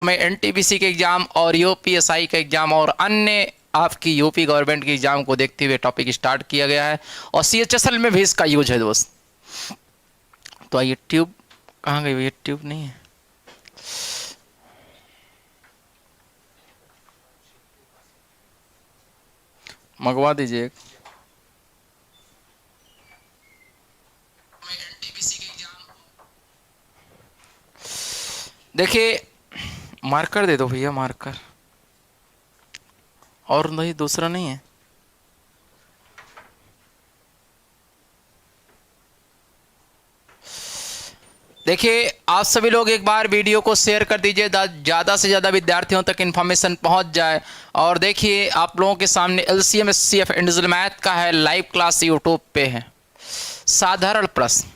में एनटीपीसी के एग्ज़ाम और यूपीएसआई का एग्ज़ाम और अन्य आपकी यूपी गवर्नमेंट के एग्ज़ाम को देखते हुए टॉपिक स्टार्ट किया गया है और सीएचएसएल में भी इसका यूज है दोस्त। तो ये ट्यूब कहाँ गई? ये ट्यूब नहीं है। मंगवा दीजिए एक। देखिए मार्कर दे दो भैया, मार्कर। और नहीं, दूसरा नहीं है। देखिए आप सभी लोग एक बार वीडियो को शेयर कर दीजिए, ज़्यादा से ज़्यादा विद्यार्थियों तक इन्फॉर्मेशन पहुंच जाए। और देखिए आप लोगों के सामने एलसीएम एचसीएफ इंडिविजुअल मैथ का है, लाइव क्लास यूट्यूब पे है। साधारण प्रश्न,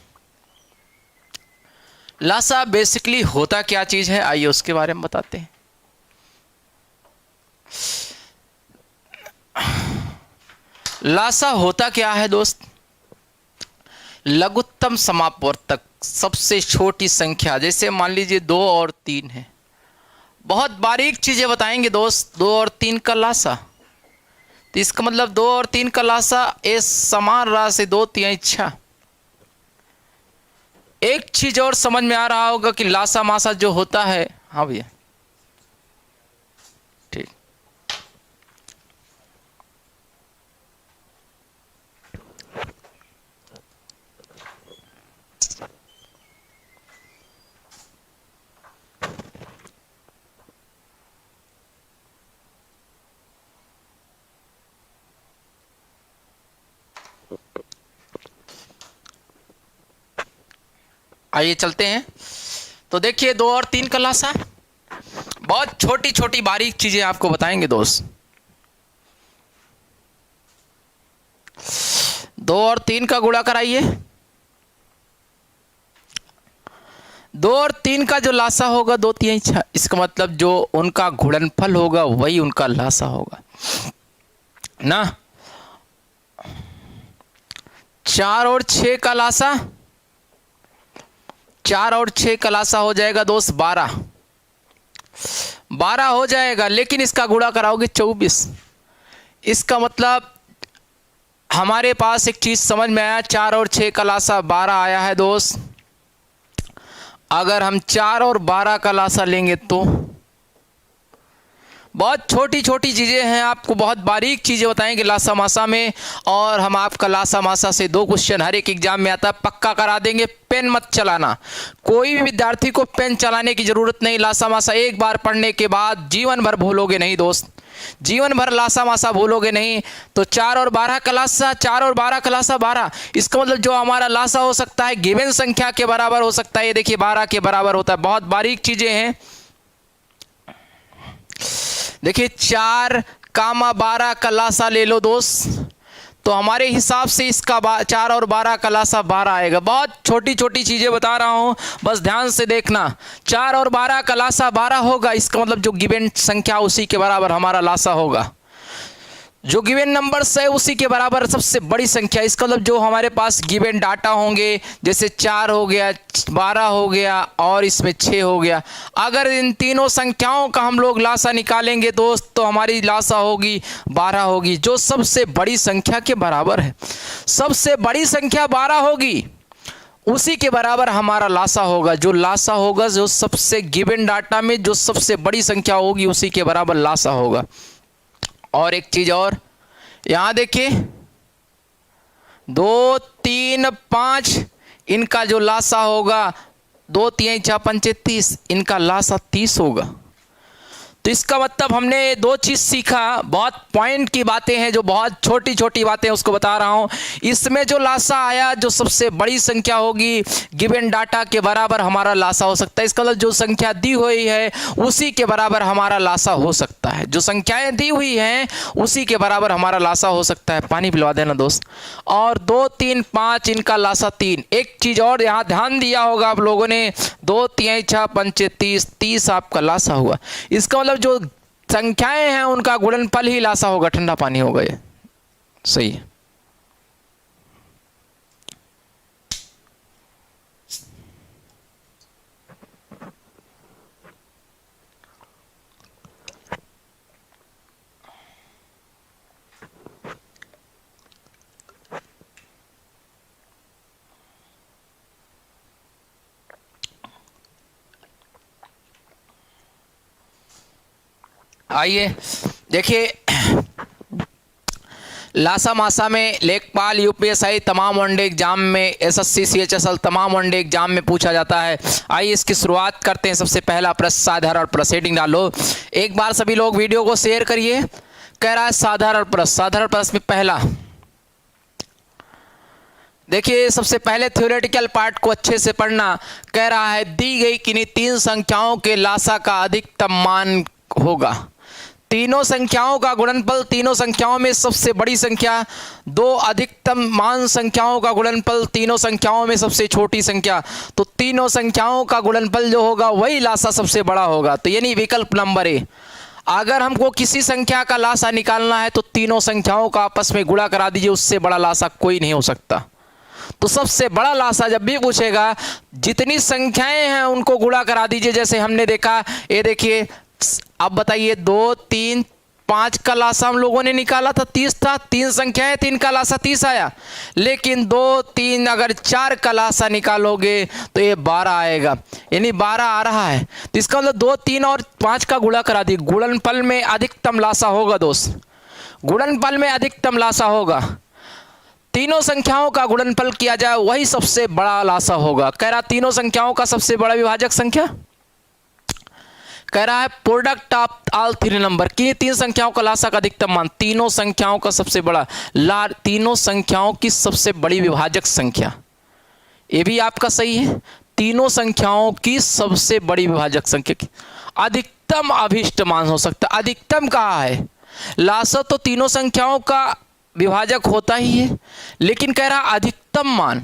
लासा बेसिकली होता क्या चीज़ है, आइए उसके बारे में बताते हैं। लासा होता क्या है दोस्त? लघुत्तम समापवर्तक, सबसे छोटी संख्या। जैसे मान लीजिए 2 और 3 है। बहुत बारीक चीजें बताएंगे दोस्त। 2 और 3 का लासा, तो इसका मतलब 2 और 3 का लासा ए समान राशि 2 तिहाई इच्छा। एक चीज और समझ में आ रहा होगा कि लासा मासा जो होता है, हाँ भैया ठीक। आइए चलते हैं। तो देखिए 2 और 3 का लासा, बहुत छोटी छोटी बारीक चीजें आपको बताएंगे दोस्त। 2 और 3 का गुणा कराइए। 2 और 3 का जो लासा होगा 2 तिहाई इच्छा। इसका मतलब जो उनका गुणनफल होगा वही उनका लासा होगा ना। 4 और 6 का लासा, 4 और 6 का लासा हो जाएगा दोस्त 12। 12 हो जाएगा, लेकिन इसका गुणा कराओगे 24। इसका मतलब हमारे पास एक चीज समझ में आया, 4 और 6 का लासा 12 आया है दोस्त। अगर हम 4 और 12 का लासा लेंगे तो बहुत छोटी छोटी चीज़ें हैं, आपको बहुत बारीक चीज़ें बताएंगे लासा मासा में। और हम आपका लासा मासा से 2 क्वेश्चन हर एक एग्जाम में आता है, पक्का करा देंगे। पेन मत चलाना, कोई भी विद्यार्थी को पेन चलाने की ज़रूरत नहीं। लासा मासा एक बार पढ़ने के बाद जीवन भर भूलोगे नहीं दोस्त, जीवन भर लासा मासा भूलोगे नहीं। तो 4 और 12 का लासा, 4 और 12 का लासा 12। इसका मतलब जो हमारा लासा हो सकता है गिवन संख्या के बराबर हो सकता है। ये देखिए 12 के बराबर होता है। बहुत बारीक चीज़ें हैं। देखिए 4 कामा 12 का लासा ले लो दोस्त, तो हमारे हिसाब से इसका 4 और 12 का लासा 12 आएगा। बहुत छोटी छोटी चीज़ें बता रहा हूँ, बस ध्यान से देखना। 4 और 12 का लासा 12 होगा, इसका मतलब जो गिवन संख्या उसी के बराबर हमारा लासा होगा। जो गिवन नंबर्स है उसी के बराबर सबसे बड़ी संख्या। इसका मतलब जो हमारे पास गिवन डाटा होंगे, जैसे 4 हो गया, 12 हो गया और इसमें 6 हो गया। अगर इन तीनों संख्याओं का हम लोग लासा निकालेंगे दोस्त, तो हमारी लासा होगी 12 होगी, जो सबसे बड़ी संख्या के बराबर है। सबसे बड़ी संख्या 12 होगी, उसी के बराबर हमारा लासा होगा। जो लासा होगा, जो सबसे गिवन डाटा में जो सबसे बड़ी संख्या होगी उसी के बराबर लासा होगा। और एक चीज और, यहां देखिए 2 3 5, इनका जो लासा होगा 2 3 4 5 30, इनका लासा 30 होगा। तो इसका मतलब हमने 2 चीज़ सीखा। बहुत पॉइंट की बातें हैं, जो बहुत छोटी छोटी बातें उसको बता रहा हूँ। इसमें जो लासा आया, जो सबसे बड़ी संख्या होगी गिवन डाटा के बराबर हमारा लासा हो सकता है। इसका मतलब जो संख्या दी हुई है उसी के बराबर हमारा लासा हो सकता है। जो संख्याएं दी हुई हैं उसी के बराबर हमारा लासा हो सकता है। पानी पिलवा देना दोस्त। और 2 3 5, इनका लासा 3। एक चीज़ और यहाँ ध्यान दिया होगा आप लोगों ने, 2 3 6 5 30, 30 आपका लासा हुआ। इसका मतलब जो संख्याएं हैं उनका गुणनफल ही लासा होगा। ठंडा पानी होगा ये, सही है। आइए देखिए, लासा मासा में लेखपाल यूपीएसआई तमाम वनडे एग्जाम में, एसएससी सीएचएसएल तमाम वनडे एग्जाम में पूछा जाता है। आइए इसकी शुरुआत करते हैं। सबसे पहला प्रश्न साधारण प्रश्न, हेडिंग डालो। एक बार सभी लोग वीडियो को शेयर करिए। कह रहा है साधारण प्रश्न। साधारण प्रश्न में पहला देखिए, सबसे पहले थ्योरेटिकल पार्ट को अच्छे से पढ़ना। कह रहा है दी गई किन्हीं तीन संख्याओं के लासा का अधिकतम मान होगा। तीनों संख्याओं का गुणनफल, तीनों संख्याओं में सबसे बड़ी संख्या, दो अधिकतम मान संख्याओं का गुणनफल, तीनों संख्याओं में सबसे छोटी संख्या। तो तीनों संख्याओं का गुणनफल जो होगा वही लासा सबसे बड़ा होगा। तो यानी विकल्प नंबर ए। अगर हमको किसी संख्या का लासा निकालना है तो तीनों संख्याओं का आपस में गुणा करा दीजिए, उससे बड़ा लासा कोई नहीं हो सकता। तो सबसे बड़ा लासा जब भी पूछेगा, जितनी संख्याएं हैं उनको गुणा करा दीजिए। जैसे हमने देखा, ये देखिए, अब बताइए 2, 3, 5 का लासा हम लोगों ने निकाला था 30 था। 3 संख्याएं, 3 का लासा 30 आया। लेकिन 2, 3 अगर 4 का लासा निकालोगे तो ये 12 आएगा, यानी 12 आ रहा है। तो इसका मतलब 2, 3 और 5 का गुणा करा दी। गुणनफल में अधिकतम लासा होगा दोस्त, गुणनफल में अधिकतम लासा होगा। तीनों संख्याओं का गुणनफल किया जाए वही सबसे बड़ा लासा होगा। कह रहा तीनों संख्याओं का सबसे बड़ा विभाजक संख्या, कह रहा है product of all three number की तीन संख्याओं का लासा का अधिकतम मान। तीनों संख्याओं का सबसे बड़ा तीनों संख्याओं की सबसे बड़ी विभाजक संख्या, ये भी आपका सही है। तीनों संख्याओं की सबसे बड़ी विभाजक संख्या की अधिकतम अभिष्ट मान हो सकता है। अधिकतम कहा है, लासा तो तीनों संख्याओं का विभाजक होता ही है, लेकिन कह रहा अधिकतम मान।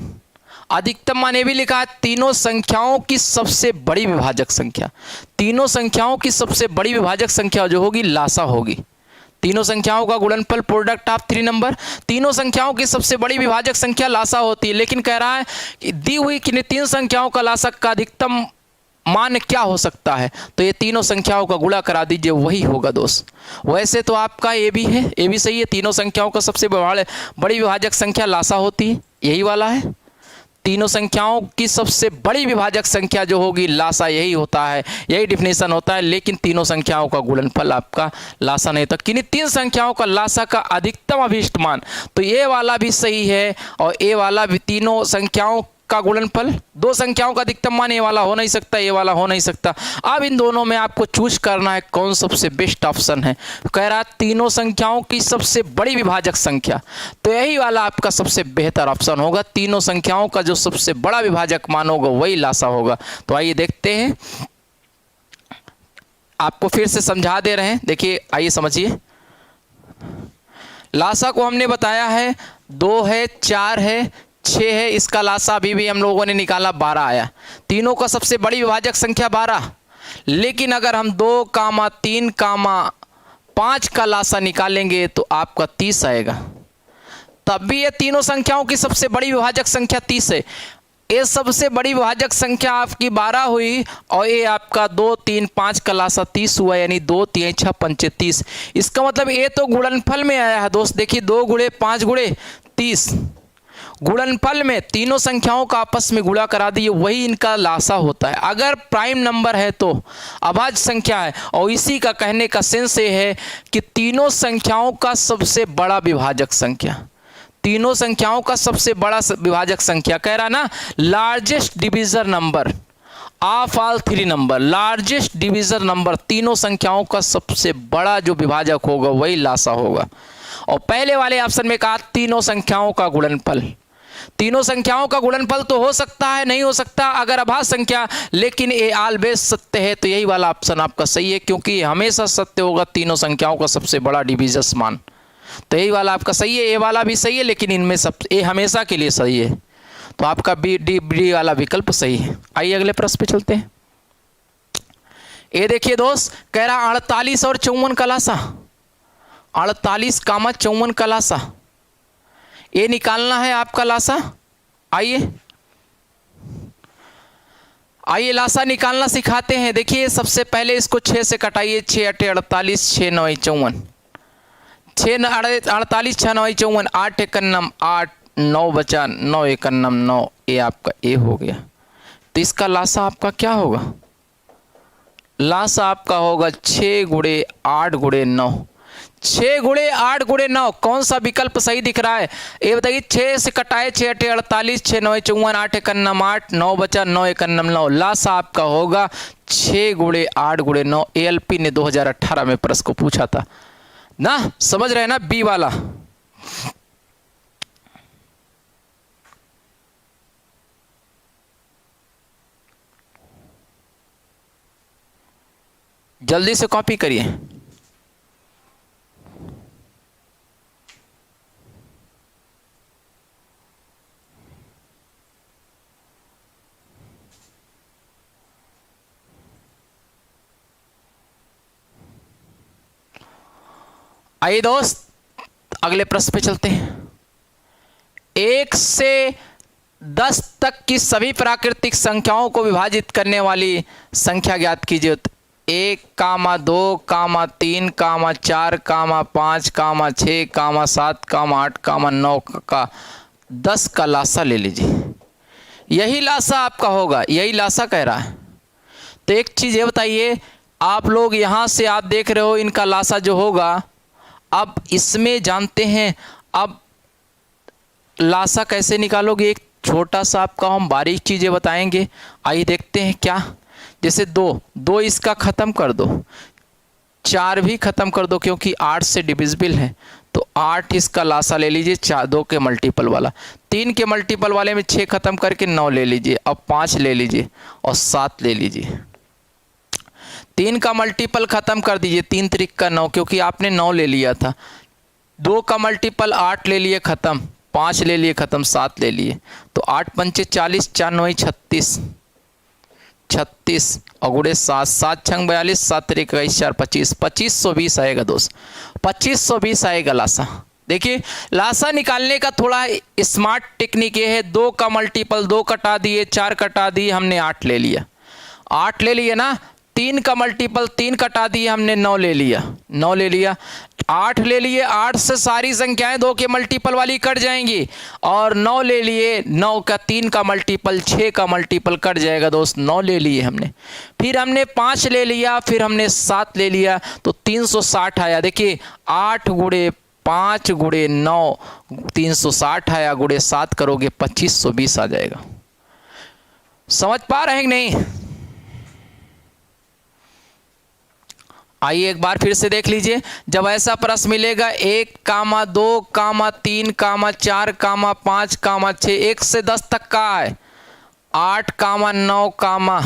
अधिकतम मान ये भी लिखा है तीनों संख्याओं की सबसे बड़ी विभाजक संख्या। तीनों संख्याओं की सबसे बड़ी विभाजक संख्या जो होगी लासा होगी। तीनों संख्याओं का गुणनफल प्रोडक्ट ऑफ थ्री नंबर, तीनों संख्याओं की सबसे बड़ी विभाजक संख्या लासा होती है। लेकिन कह रहा है कि दी हुई किन्हीं तीन संख्याओं का लासा का अधिकतम मान क्या हो सकता है, तो ये तीनों संख्याओं का गुणा करा दीजिए, वही होगा दोस्त। वैसे तो आपका ये भी है, ये भी सही है। तीनों संख्याओं का सबसे बड़ी विभाजक संख्या लासा होती है, यही वाला है। तीनों संख्याओं की सबसे बड़ी विभाजक संख्या जो होगी लासा, यही होता है, यही डिफिनेशन होता है। लेकिन तीनों संख्याओं का गुणनफल आपका लासा नहीं होता। किन्हीं तीन संख्याओं का लासा का अधिकतम अभिष्ट मान, तो ये वाला भी सही है और ये वाला भी। तीनों संख्याओं का गुणनफल, दो संख्याओं का अधिकतम मान, ये वाला हो नहीं सकता, ये वाला हो नहीं सकता। अब इन दोनों में आपको चूज करना है कौन सबसे बेस्ट ऑप्शन है। कह रहा है तीनों संख्याओं की सबसे बड़ी विभाजक संख्या, तो यही वाला आपका सबसे बेहतर ऑप्शन होगा। तीनों संख्याओं का जो सबसे बड़ा विभाजक मान होगा वही लासा होगा। तो आइए देखते हैं, आपको फिर से समझा दे रहे हैं। देखिए आइए समझिए, लासा को हमने बताया है 2 है, 4 है, 6 है। इसका लासा अभी भी हम लोगों ने निकाला 12 आया। तीनों का सबसे बड़ी विभाजक संख्या 12। लेकिन अगर हम 2, 3, 5 का लासा निकालेंगे तो आपका 30 आएगा। तब भी ये तीनों संख्याओं की सबसे बड़ी विभाजक संख्या 30 है। ये सबसे बड़ी विभाजक संख्या आपकी 12 हुई और ये आपका 2, 3, 5 का लासा 30 हुआ, यानी 2, 3, 6, 5, 30। इसका मतलब ये तो गुणनफल में आया है दोस्त। देखिए 2 गुणे 5 गुणे 30, गुणनफल में तीनों संख्याओं का आपस में गुणा करा दिए, वही इनका लासा होता है। अगर प्राइम नंबर है तो अभाज्य संख्या है, और इसी का कहने का सेंस ये है कि तीनों संख्याओं का सबसे बड़ा विभाजक संख्या, तीनों संख्याओं का सबसे बड़ा विभाजक संख्या, कह रहा ना largest divisor number of all three number, largest divisor number, तीनों संख्याओं का सबसे बड़ा जो विभाजक होगा वही लासा होगा। और पहले वाले ऑप्शन में कहा तीनों संख्याओं का गुणनफल। तीनों संख्याओं का गुणनफल तो हो सकता है, नहीं हो सकता अगर अभाज्य संख्या, लेकिन ये ऑलवेज सत्य है। तो यही वाला ऑप्शन आपका सही है, क्योंकि ये हमेशा सत्य होगा, तीनों संख्याओं का सबसे बड़ा डिविजस मान। तो यही वाला आपका सही है। ये वाला भी सही है, लेकिन इनमें सब ये हमेशा के लिए सही है। तो आपका बी वाला विकल्प सही है। आइए अगले प्रश्न पे चलते हैं। ये देखिए दोस्त, कह रहा 48 और 54 का लासा, 48, 54 का लासा, ये निकालना है आपका लासा। आइए आइए लासा निकालना सिखाते हैं। देखिए सबसे पहले इसको 6 से कटाइए। 6 8 48, 6 9 54, 6 48, 6 9 54, 8 1 9 8, 9 बचा 9 1 9, ये आपका ए हो गया। तो इसका लासा आपका क्या होगा, लासा आपका होगा 6 गुणे 8 गुणे 9। 6 गुणे 8 गुणे 9, कौन सा विकल्प सही दिख रहा है ये बताइए। 6 से कटाए 6 8 48, 6 9 54, 8 1 9 8, 9 बचा 9 1 9। लासा आपका होगा 6 गुणे 8 गुणे 9। ALP ने 2018 में प्रश्न को पूछा था ना, समझ रहे हैं ना, बी वाला। जल्दी से कॉपी करिए। आइए दोस्त अगले प्रश्न पे चलते हैं। 1 से 10 तक की सभी प्राकृतिक संख्याओं को विभाजित करने वाली संख्या ज्ञात कीजिए। 1, 2, 3, 4, 5, 6, 7, 8, 9 का 10 का लासा ले लीजिए। यही लासा आपका होगा, यही लासा कह रहा है। तो एक चीज़ ये बताइए, आप लोग यहाँ से आप देख रहे हो इनका लासा जो होगा, अब इसमें जानते हैं अब लासा कैसे निकालोगे। एक छोटा सा आपका हम बारीक चीज़ें बताएंगे, आइए देखते हैं क्या। जैसे 2 इसका ख़त्म कर दो, 4 भी ख़त्म कर दो क्योंकि 8 से डिविजिबल है, तो 8 इसका लासा ले लीजिए 2 के मल्टीपल वाला। 3 के मल्टीपल वाले में 6 ख़त्म करके 9 ले लीजिए, अब 5 ले लीजिए और 7 ले लीजिए। 3 का मल्टीपल ख़त्म कर दीजिए, 3 त्रिक का 9 क्योंकि आपने 9 ले लिया था। 2 का मल्टीपल 8 ले लिए ख़त्म, 5 ले लिए ख़त्म, 7 ले लिए, तो 8 पंचे 40, 4 9 36, 36 और गुड़े 7, 7 6 42, 7 3 21 4 25, 2520 आएगा दोस्त, 2520 आएगा लासा। देखिए लासा निकालने का थोड़ा स्मार्ट टेक्निक ये है, 2 का मल्टीपल 2 कटा दिए, 4 कटा दिए, हमने 8 ले लिया, 8 ले लिया ना। 3 का मल्टीपल 3 कटा दिए, हमने 9 ले लिया, 9 ले लिया। 8 ले लिए, 8 से सारी संख्याएं 2 के मल्टीपल वाली कट जाएंगी, और 9 ले लिए, 9 का 3 का मल्टीपल 6 का मल्टीपल कट जाएगा दोस्त, 9 ले लिए हमने। फिर हमने 5 ले लिया, फिर हमने 7 ले लिया, तो 360 आया। देखिए 8 गुणे 5 गुणे 9 360 आया, गुणे 7 करोगे 2520 आ जाएगा। समझ पा रहे हैं कि नहीं? आइए एक बार फिर से देख लीजिए। जब ऐसा प्रश्न मिलेगा 1, 2, 3, 4, 5, 6, 1 से 10 तक का है, 8, 9,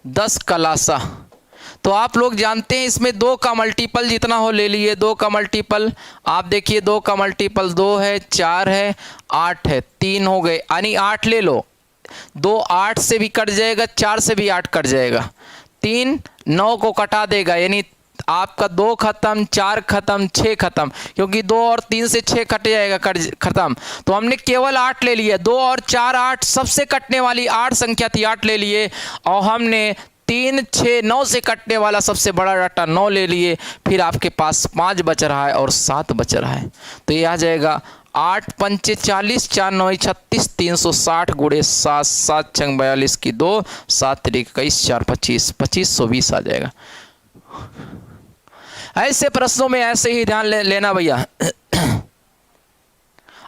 10 का लासा, तो आप लोग जानते हैं इसमें 2 का मल्टीपल जितना हो ले लिए। 2 का मल्टीपल आप देखिए, 2 का मल्टीपल 2 है, 4 है, 8 है, 3 हो गए, यानी 8 ले लो। 2 8 से भी कट जाएगा, 4 से भी 8 कट जाएगा, 3 9 को कटा देगा, यानी आपका 2 खत्म, 4 खत्म, 6 खत्म, क्योंकि 2 और 3 से 6 कट जाएगा, खत्म। तो हमने केवल 8 ले लिए। 2 और 4 8 सबसे कटने वाली 8 संख्या थी, 8 ले लिए, और हमने 3 6 9 से कटने वाला सबसे बड़ा डाटा 9 ले लिए। फिर आपके पास 5 बच रहा है और 7 बच रहा है, तो ये आ जाएगा 8 पंचे 40, 4 9 36, 360 गुणे 7, 7 6 42 की 2, 7 3 21 4 25, 2520 आ जाएगा। ऐसे प्रश्नों में ऐसे ही ध्यान लेना भैया।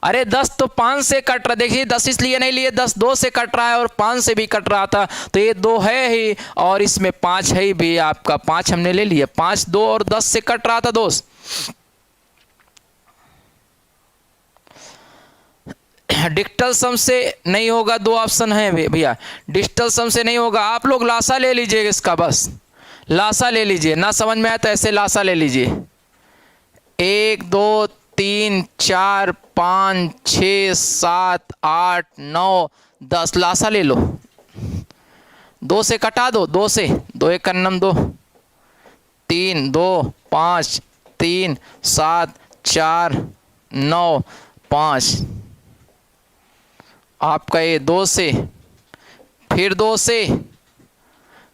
अरे 10 तो 5 से कट रहा, देखिए 10 इसलिए नहीं लिए, 10 2 से कट रहा है और 5 से भी कट रहा था, तो ये 2 है ही और इसमें 5 है ही भी, आपका 5 हमने ले लिया। 5 2 और 10 से कट रहा था दोस्त। डिजिटल सम से नहीं होगा, 2 ऑप्शन है भैया, डिजिटल सम से नहीं होगा। आप लोग लासा ले लीजिए इसका, बस लासा ले लीजिए, ना समझ में आया तो ऐसे लासा ले लीजिए। 1 2 3 4 5 6 7 8 9 10 लासा ले लो। 2 से कटा दो, 2 से 2 1 2, 3 2 5 3 7 4 9 5, आपका ये 2 से, फिर 2 से,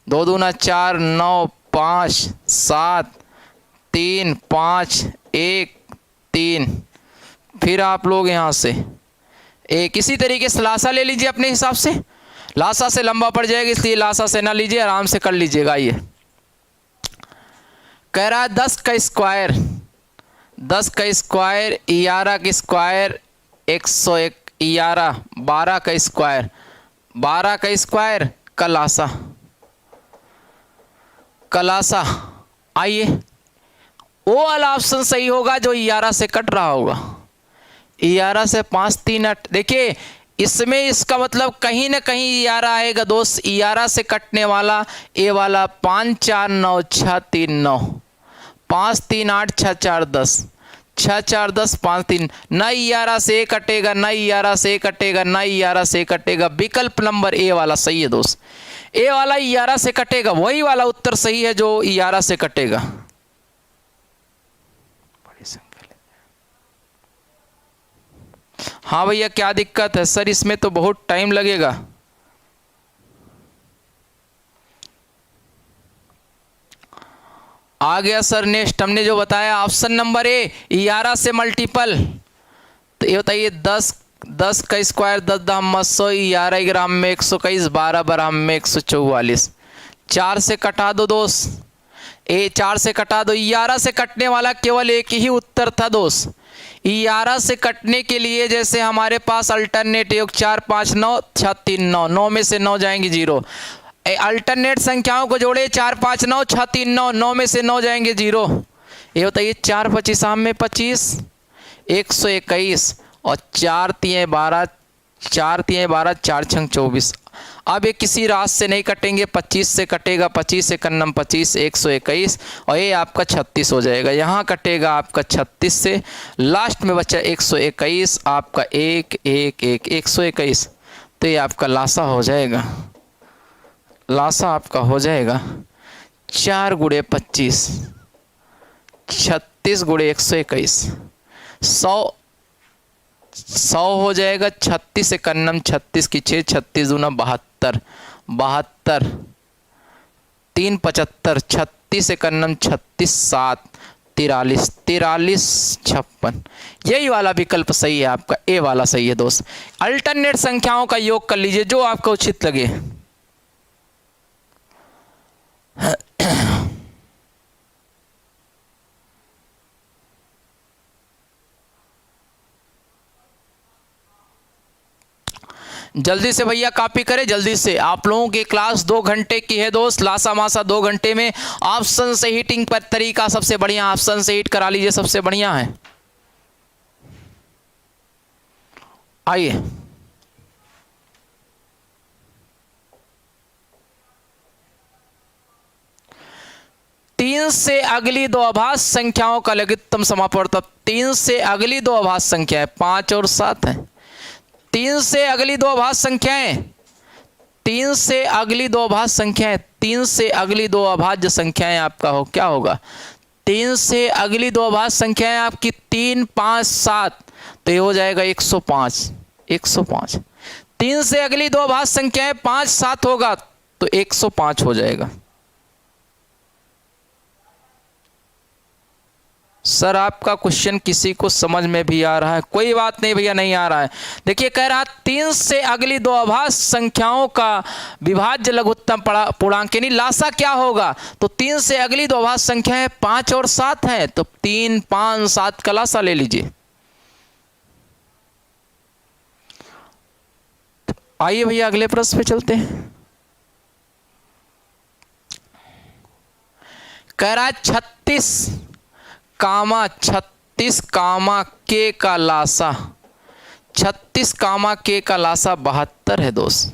2 दूना 4 9 5 7 3 5 1 3, फिर आप लोग यहाँ से एक इसी तरीके से लासा ले लीजिए अपने हिसाब से। लासा से लंबा पड़ जाएगा, इसलिए लासा से ना लीजिए, आराम से कर लीजिएगा। ये कह रहा है 10 का स्क्वायर, 10 का स्क्वायर 11 का स्क्वायर 101, 11 12 का स्क्वायर, 12 का स्क्वायर कलासा, कलासा। आइए वो वाला ऑप्शन सही होगा जो 11 से कट रहा होगा। 11 से 5 3 8, देखिए इसमें इसका मतलब कहीं ना कहीं 11 आएगा दोस्त। 11 से कटने वाला ए वाला 5 4 9 6 3 9, 5 3 8 6 4 10, 6 4 10 5 3, न 11 से कटेगा, न 11 से कटेगा, न 11 से कटेगा। विकल्प नंबर ए वाला सही है दोस्त। ए वाला 11 से कटेगा, वही वाला उत्तर सही है जो 11 से कटेगा। हाँ भैया क्या दिक्कत है सर, इसमें तो बहुत टाइम लगेगा। आ गया सर। नेक्स्ट हमने जो बताया ऑप्शन नंबर ए 11 से मल्टीपल, तो ये बताइए 10 का स्क्वायर 10 दाम 100, 11 ग्राम में 121, 12 ग्राम में 144। 4 से कटा दो दोस्त, ए 4 से कटा दो। 11 से कटने वाला केवल एक ही उत्तर था दोस्त। 11 से कटने के लिए जैसे हमारे पास अल्टरनेट योग 4 5 9 6 3 9, 9 में से 9 जाएंगे 0। अल्टरनेट संख्याओं को जोड़े 4 5 9 6 3 9, 9 में से 9 जाएंगे 0। ये बताइए 4 25 में 25, 121 और 4 3 12, 4 3 12, 4 6 24। अब ये किसी रात से नहीं कटेंगे, 25 से कटेगा, 25 से कन्नम 25, 121 और ये आपका 36 हो जाएगा। यहाँ कटेगा आपका 36 से, लास्ट में बचा 121 आपका 1 1 1 121। तो ये आपका लासा हो जाएगा, लासा आपका हो जाएगा 4 गुणे 25, 36 गुणे 121, 100 हो जाएगा। 36 से कन्नम 36 की 6, 36 दूना 72, 72 3 75, 36 से कन्नम 36 7 43, 43 56। यही वाला विकल्प सही है आपका, ए वाला सही है दोस्त। अल्टरनेट संख्याओं का योग कर लीजिए जो आपको उचित लगे। जल्दी से भैया कॉपी करें, जल्दी से। आप लोगों की क्लास 2 घंटे की है दोस्त। लासा मासा 2 घंटे में ऑप्शन से हीटिंग पर तरीका सबसे बढ़िया, ऑप्शन से हीट करा लीजिए, सबसे बढ़िया है। आइए तीन से अगली दो अभाज्य संख्याओं का लघुत्तम समापवर्तक। 3 से अगली दो अभाज्य संख्याएं 5 और 7 है। 3 से अगली दो अभाज्य संख्याएं, 3 से अगली दो अभाज्य संख्याएं, 3 से अगली दो अभाज्य संख्याएं आपका हो क्या होगा? 3 से अगली दो अभाज्य संख्याएं आपकी 3 5 7, तो ये हो जाएगा 105, 105। 3 से अगली दो अभाज्य संख्याएं 5 7 होगा तो 105 हो जाएगा। सर आपका क्वेश्चन किसी को समझ में भी आ रहा है? कोई बात नहीं भैया, नहीं आ रहा है। देखिए कह रहा 3 से अगली दो अभाज्य संख्याओं का विभाज्य लघुत्तम पूर्णांक यानी लासा क्या होगा? तो 3 से अगली दो अभाज्य संख्याएं 5 और 7 हैं, तो 3 5 7 का लासा ले लीजिए। आइए भैया अगले प्रश्न पे चलते हैं। कह रहा 36 कामा के का लासा, 36 कामा के का लासा 72 है दोस्त।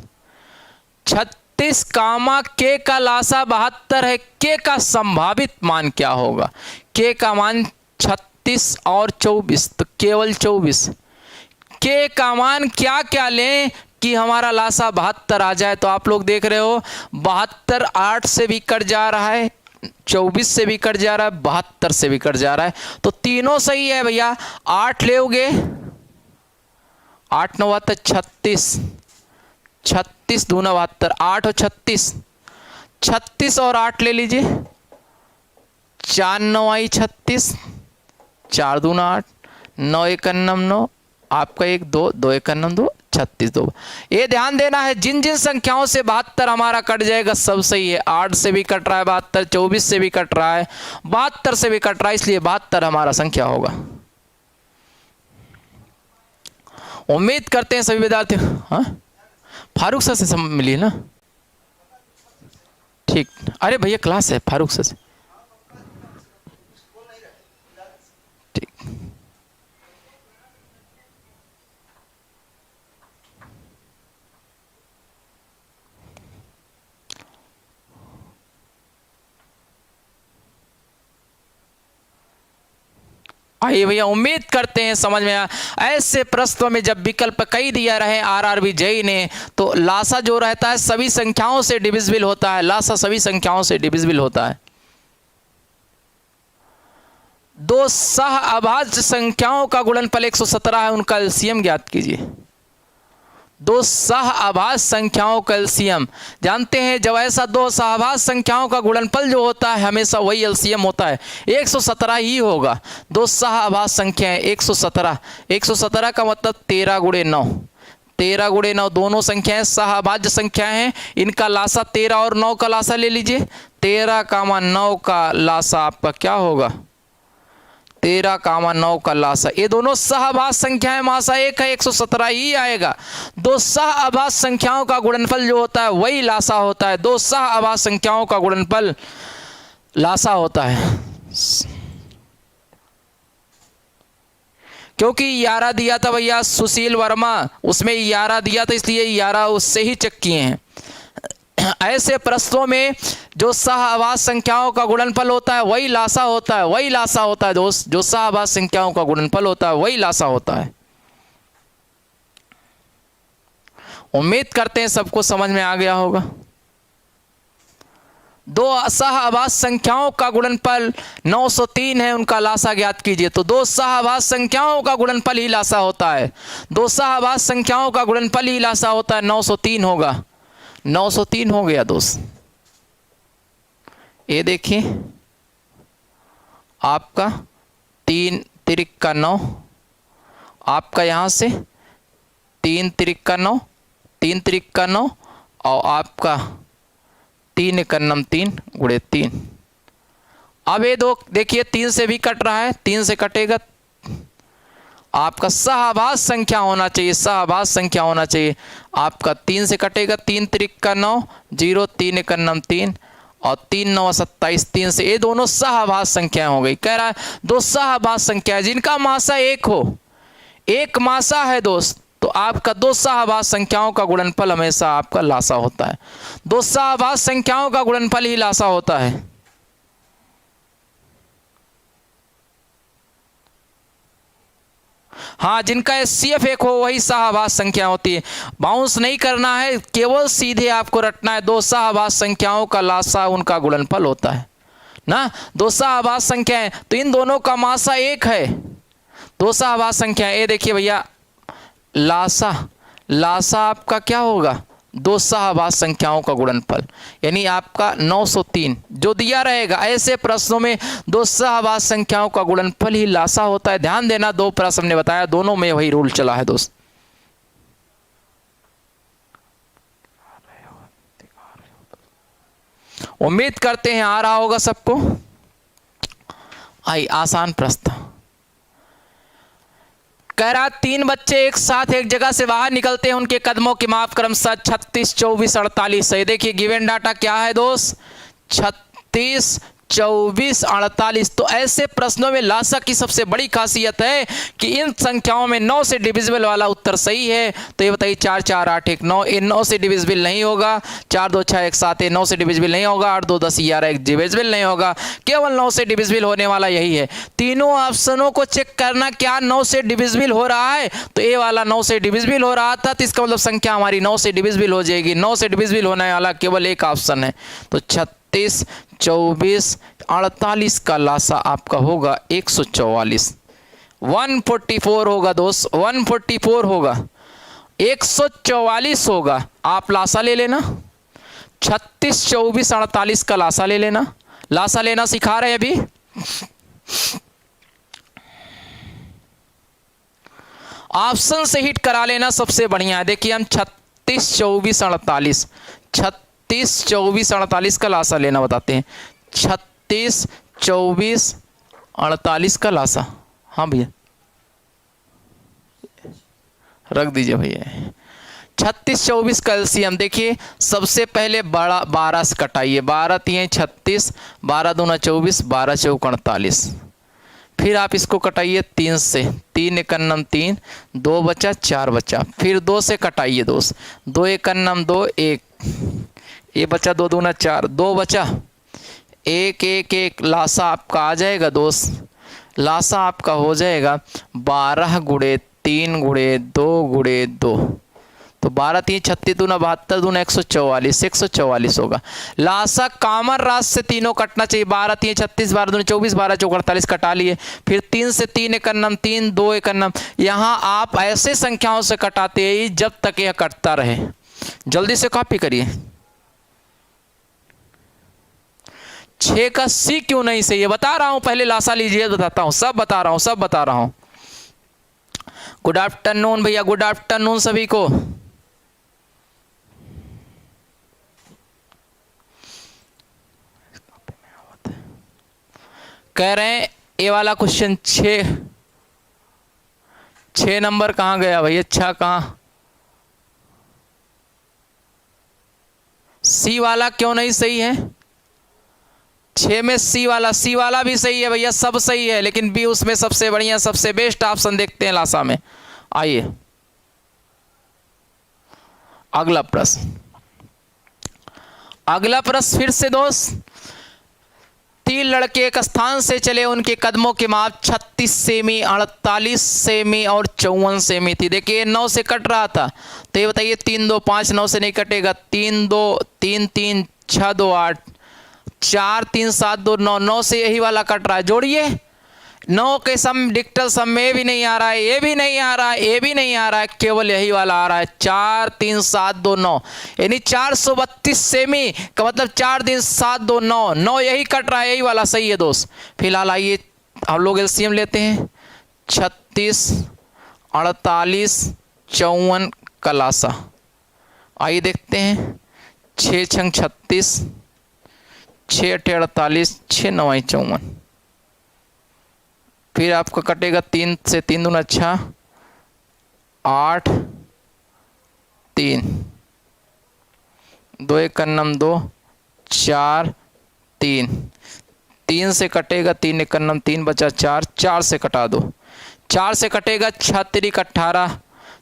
36 कामा के का लासा 72 है। के का संभावित मान क्या होगा? के का मान 36 और 24, तो केवल 24। के का मान क्या क्या लें कि हमारा लासा 72 आ जाए? तो आप लोग देख रहे हो 72 8 से भी कट जा रहा है, 24 से भी कट जा रहा है, 72 से भी कट जा रहा है, तो तीनों सही है भैया। 8 लेओगे, 8 9 36, 36 दूना 72, 8 और 36, 36 और 8 ले लीजिए, 4 9 आई 36, 4 दूना 8, 9 1 9, आपका 1 2 2 1 2 36 2। ये ध्यान देना है, जिन जिन संख्याओं से 72 हमारा कट जाएगा सब सही है। 8 से भी कट रहा है 72, 24 से भी कट रहा है, 72 से भी कट रहा है, इसलिए 72 हमारा संख्या होगा। उम्मीद करते हैं सभी विद्यार्थी। हाँ, फारूक सर से सब मिली ना? ठीक। अरे भैया क्लास है फारूक सर से। ठीक। आइए भैया, उम्मीद करते हैं समझ में आया। ऐसे प्रश्नों में जब विकल्प कई दिया रहे आरआरबी जेई ने, तो लासा जो रहता है सभी संख्याओं से डिविजिबल होता है। लासा सभी संख्याओं से डिविजिबल होता है। दो सह अभाज्य संख्याओं का गुणनफल 117 है, उनका एलसीएम ज्ञात कीजिए। दो सह अभाज्य संख्याओं का एलसीएम जानते हैं, जब ऐसा दो सहअभाज्य संख्याओं का गुणनफल जो होता है हमेशा वही एलसीएम होता है, 117 ही होगा। दो सहअभाज्य संख्याएं 117, 117 का मतलब 13 गुणे 9, 13 गुणे 9 दोनों संख्याएं सहअभाज्य संख्याएं हैं। इनका लासा 13 और 9 का लासा ले लीजिए। 13, 9 का लासा आपका क्या होगा? 13, 9 का लासा, ये दोनों सहअभाज्य संख्याएं, मासा एक है, 117 ही आएगा। दो सहअभाज्य संख्याओं का गुणनफल जो होता है वही लासा होता है। दो सहअभाज्य संख्याओं का गुणनफल लासा होता है। क्योंकि 11 दिया था भैया सुशील वर्मा, उसमें 11 दिया था, इसलिए 11 उससे ही चेक किए हैं। ऐसे प्रश्नों में जो सहअभाज्य संख्याओं का गुणनफल होता है वही लासा होता है, वही लासा होता है दोस्त। जो सहअभाज्य संख्याओं का गुणनफल होता है वही लासा होता है। उम्मीद करते हैं सबको समझ में आ गया होगा। दो सहअभाज्य संख्याओं का गुणनफल 903 है, उनका लासा ज्ञात कीजिए। तो दो सहअभाज्य संख्याओं का गुणनफल ही लासा होता है। दो सहअभाज्य संख्याओं का गुणनफल ही लासा होता है, 903 होगा। 903 हो गया दोस्त। ये देखिए आपका 3 तिरिक का 9, आपका यहां से 3 तिरिक का 9, 3 तिरिक का 9, और आपका 3 एकन्नम 3 गुणे 3। अब ये दो देखिए 3 से भी कट रहा है, 3 से कटेगा, आपका सहअभाज्य संख्या होना चाहिए, सहअभाज्य संख्या होना चाहिए। आपका 3 से कटेगा, 3 तिरिक का 9, 0, 3 एकन्नम 3, और 3 9 27, 3 से, ये दोनों सहअभाज्य संख्या हो गई। कह रहा है दो सहअभाज्य संख्या जिनका मासा एक हो, एक मासा है दोस्त, तो आपका दो सहअभाज्य संख्याओं का गुणनफल हमेशा आपका लासा होता है। दो सहअभाज्य संख्याओं का गुणनफल ही लासा होता है। हाँ, जिनका एचसीएफ एक हो वही सहअभाज्य संख्या होती है। बाउंस नहीं करना है, केवल सीधे आपको रटना है। दो सहअभाज्य संख्याओं का लासा उनका गुणनफल होता है ना। दो सहअभाज्य संख्याएं, तो इन दोनों का मासा एक है। दो सहअभाज्य संख्या, ये देखिए भैया लासा, लासा आपका क्या होगा? दो सहअभाज्य संख्याओं का गुणनफल, यानी आपका 903 जो दिया रहेगा। ऐसे प्रश्नों में दो सहअभाज्य संख्याओं का गुणनफल ही लासा होता है। ध्यान देना, दो प्रश्न हमने बताया, दोनों में वही रूल चला है दोस्त। उम्मीद करते हैं आ रहा होगा सबको। आई आसान प्रश्न कह रहा, 3 बच्चे एक साथ एक जगह से बाहर निकलते हैं, उनके कदमों की माप क्रमशः 36, 24, 48 है। देखिए गिवन डाटा क्या है दोस्त? 36, 24, 48। तो ऐसे प्रश्नों में लासा की सबसे बड़ी खासियत है कि इन संख्याओं में 9 से डिविजिबल वाला उत्तर सही है। तो ये बताइए 4 4 8 1 9, इन 9 से डिविजिबल नहीं होगा। 4 2 6 1 7, 9 से डिविजिबल नहीं होगा। 8 2 10 11 1 डिविजिबल नहीं होगा। केवल 9 से डिविजिबल होने वाला यही है। तीनों ऑप्शनों को चेक करना, क्या 9 से डिविजिबल हो रहा है? तो ये वाला 9 से डिविजिबल हो रहा था, तो इसका मतलब संख्या हमारी 9 से डिविजिबल हो जाएगी। 9 से डिविजिबल होने वाला केवल एक ऑप्शन है। तो 36, 24, 48 का लासा आपका होगा 144। 144 होगा दोस्त, 144 होगा, 144 होगा। आप लासा ले लेना, 36, 24, 48 का लासा ले लेना। लासा लेना सिखा रहे हैं अभी। ऑप्शन से हिट करा लेना सबसे बढ़िया है। देखिए हम 36 24 48 36 24 48 का लासा लेना बताते हैं। 36 24 48 का लासा, हाँ भैया रख दीजिए भैया। 36 24 का एलसीएम देखिए, सबसे पहले बड़ा 12 से कटाइए, 12 3 36, 12 दूना 24, 12 चौक 48। फिर आप इसको कटाइए 3 से, 3 एकन्नम 3, 2 बचा 4 बचा। फिर 2 से कटाइए 2 एकन्नम 2 1, ये बचा 2 दूना 4, 2 बचा 1 1 1, लासा आपका आ जाएगा दोस्त, लासा आपका हो जाएगा 12 गुणे 3 गुणे 2 गुणे 2, तो 12 3 36 दूना 72 दूना 144, 144 होगा। लासा कॉमन राशि से तीनों कटना चाहिए, 12 3 36, 12 दूना 24, 12 चौक 48 कटा लिए। फिर 3 से 3 एकन्नम 3, 2 एकन्नम, यहाँ आप ऐसे संख्याओं से कटाते हैं जब तक यह कटता रहे। जल्दी से कॉपी करिए। 6 का सी क्यों नहीं सही है बता रहा हूं, पहले लासा लीजिए बताता हूं, सब बता रहा हूं। गुड आफ्टरनून भैया, गुड आफ्टरनून सभी को। कह रहे हैं ये वाला क्वेश्चन 6 नंबर कहाँ गया भैया, 6 कहाँ, सी वाला क्यों नहीं सही है? 6 में सी वाला भी सही है भैया, सब सही है, लेकिन बी उसमें सबसे बढ़िया सबसे बेस्ट ऑप्शन देखते हैं लासा में। आइए अगला प्रश्न फिर से दोस्त। 3 लड़के एक स्थान से चले, उनके कदमों की माप 36 सेमी, 48 सेमी और 54 सेमी थी। देखिए 9 से कट रहा था, तो ये बताइए 3 2 5 9 से नहीं कटेगा, 3 2 3 3 6 2 8, 4 3 7 2 9, 9 से यही वाला कट रहा है। जोड़िए 9 के सम डिजिटल सम में ये भी नहीं आ रहा है, ये भी नहीं आ रहा है, ये भी नहीं आ रहा है, केवल यही वाला आ रहा है। 4 3 7 2 9 यानी 432 सेमी का मतलब 4 3 7 2 9, 9 यही कट रहा है, यही वाला सही है दोस्त। फिलहाल आइए हम लोग एलसीएम लेते हैं। 36 48 54 का लासा, आइए देखते हैं। 6 छंग 36, 6 8 48, 6 9 54। फिर आपका कटेगा 3 से 3 दूना 6, 8 3, 2 एकन्नम 2, 4 3, 3 से कटेगा 3 एकन्नम 3 बचा 4, 4 से कटा दो, 4 से कटेगा 6 3 18,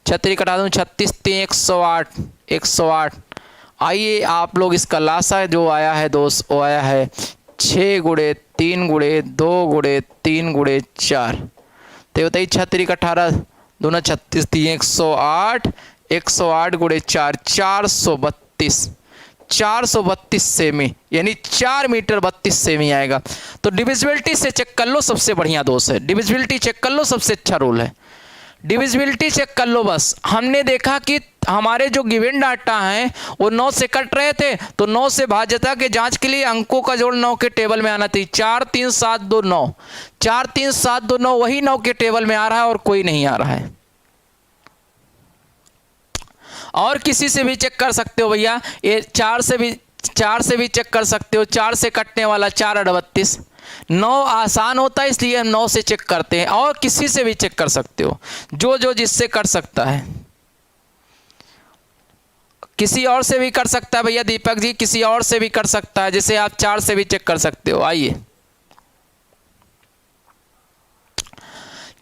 6 3 कटा दूँ 36 3 108, 108। आइए आप लोग इसका लासा जो आया है दोस्त, वो आया है 6 गुणे 3 गुणे 2 गुणे 3 गुणे 4। तो बताइए 6 3 18 दूना 36 3 108, 108 गुणे 4 432, 432 सेमी यानी 4 मीटर 32 सेमी आएगा। तो डिविजिबिलिटी से चेक कर लो, सबसे बढ़िया दोस्त है। डिविजिबिलिटी चेक कर लो, सबसे अच्छा रूल है। डिविजिबिलिटी चेक कर लो बस। हमने देखा कि हमारे जो गिवन डाटा हैं वो 9 से कट रहे थे, तो 9 से भाज्यता के जांच के लिए अंकों का जोड़ 9 के टेबल में आना चाहिए। 4 3 7 2 9, 4 3 7 2 9 वही 9 के टेबल में आ रहा है और कोई नहीं आ रहा है। और किसी से भी चेक कर सकते हो भैया, ये 4 से भी चेक कर सकते हो। 4 से कटने वाला 4 38, 9 आसान होता है इसलिए हम 9 से चेक करते हैं। और किसी से भी चेक कर सकते हो, जो जिससे कर सकता है। किसी और से भी कर सकता है भैया दीपक जी, किसी और से भी कर सकता है, जैसे आप 4 से भी चेक कर सकते हो। आइए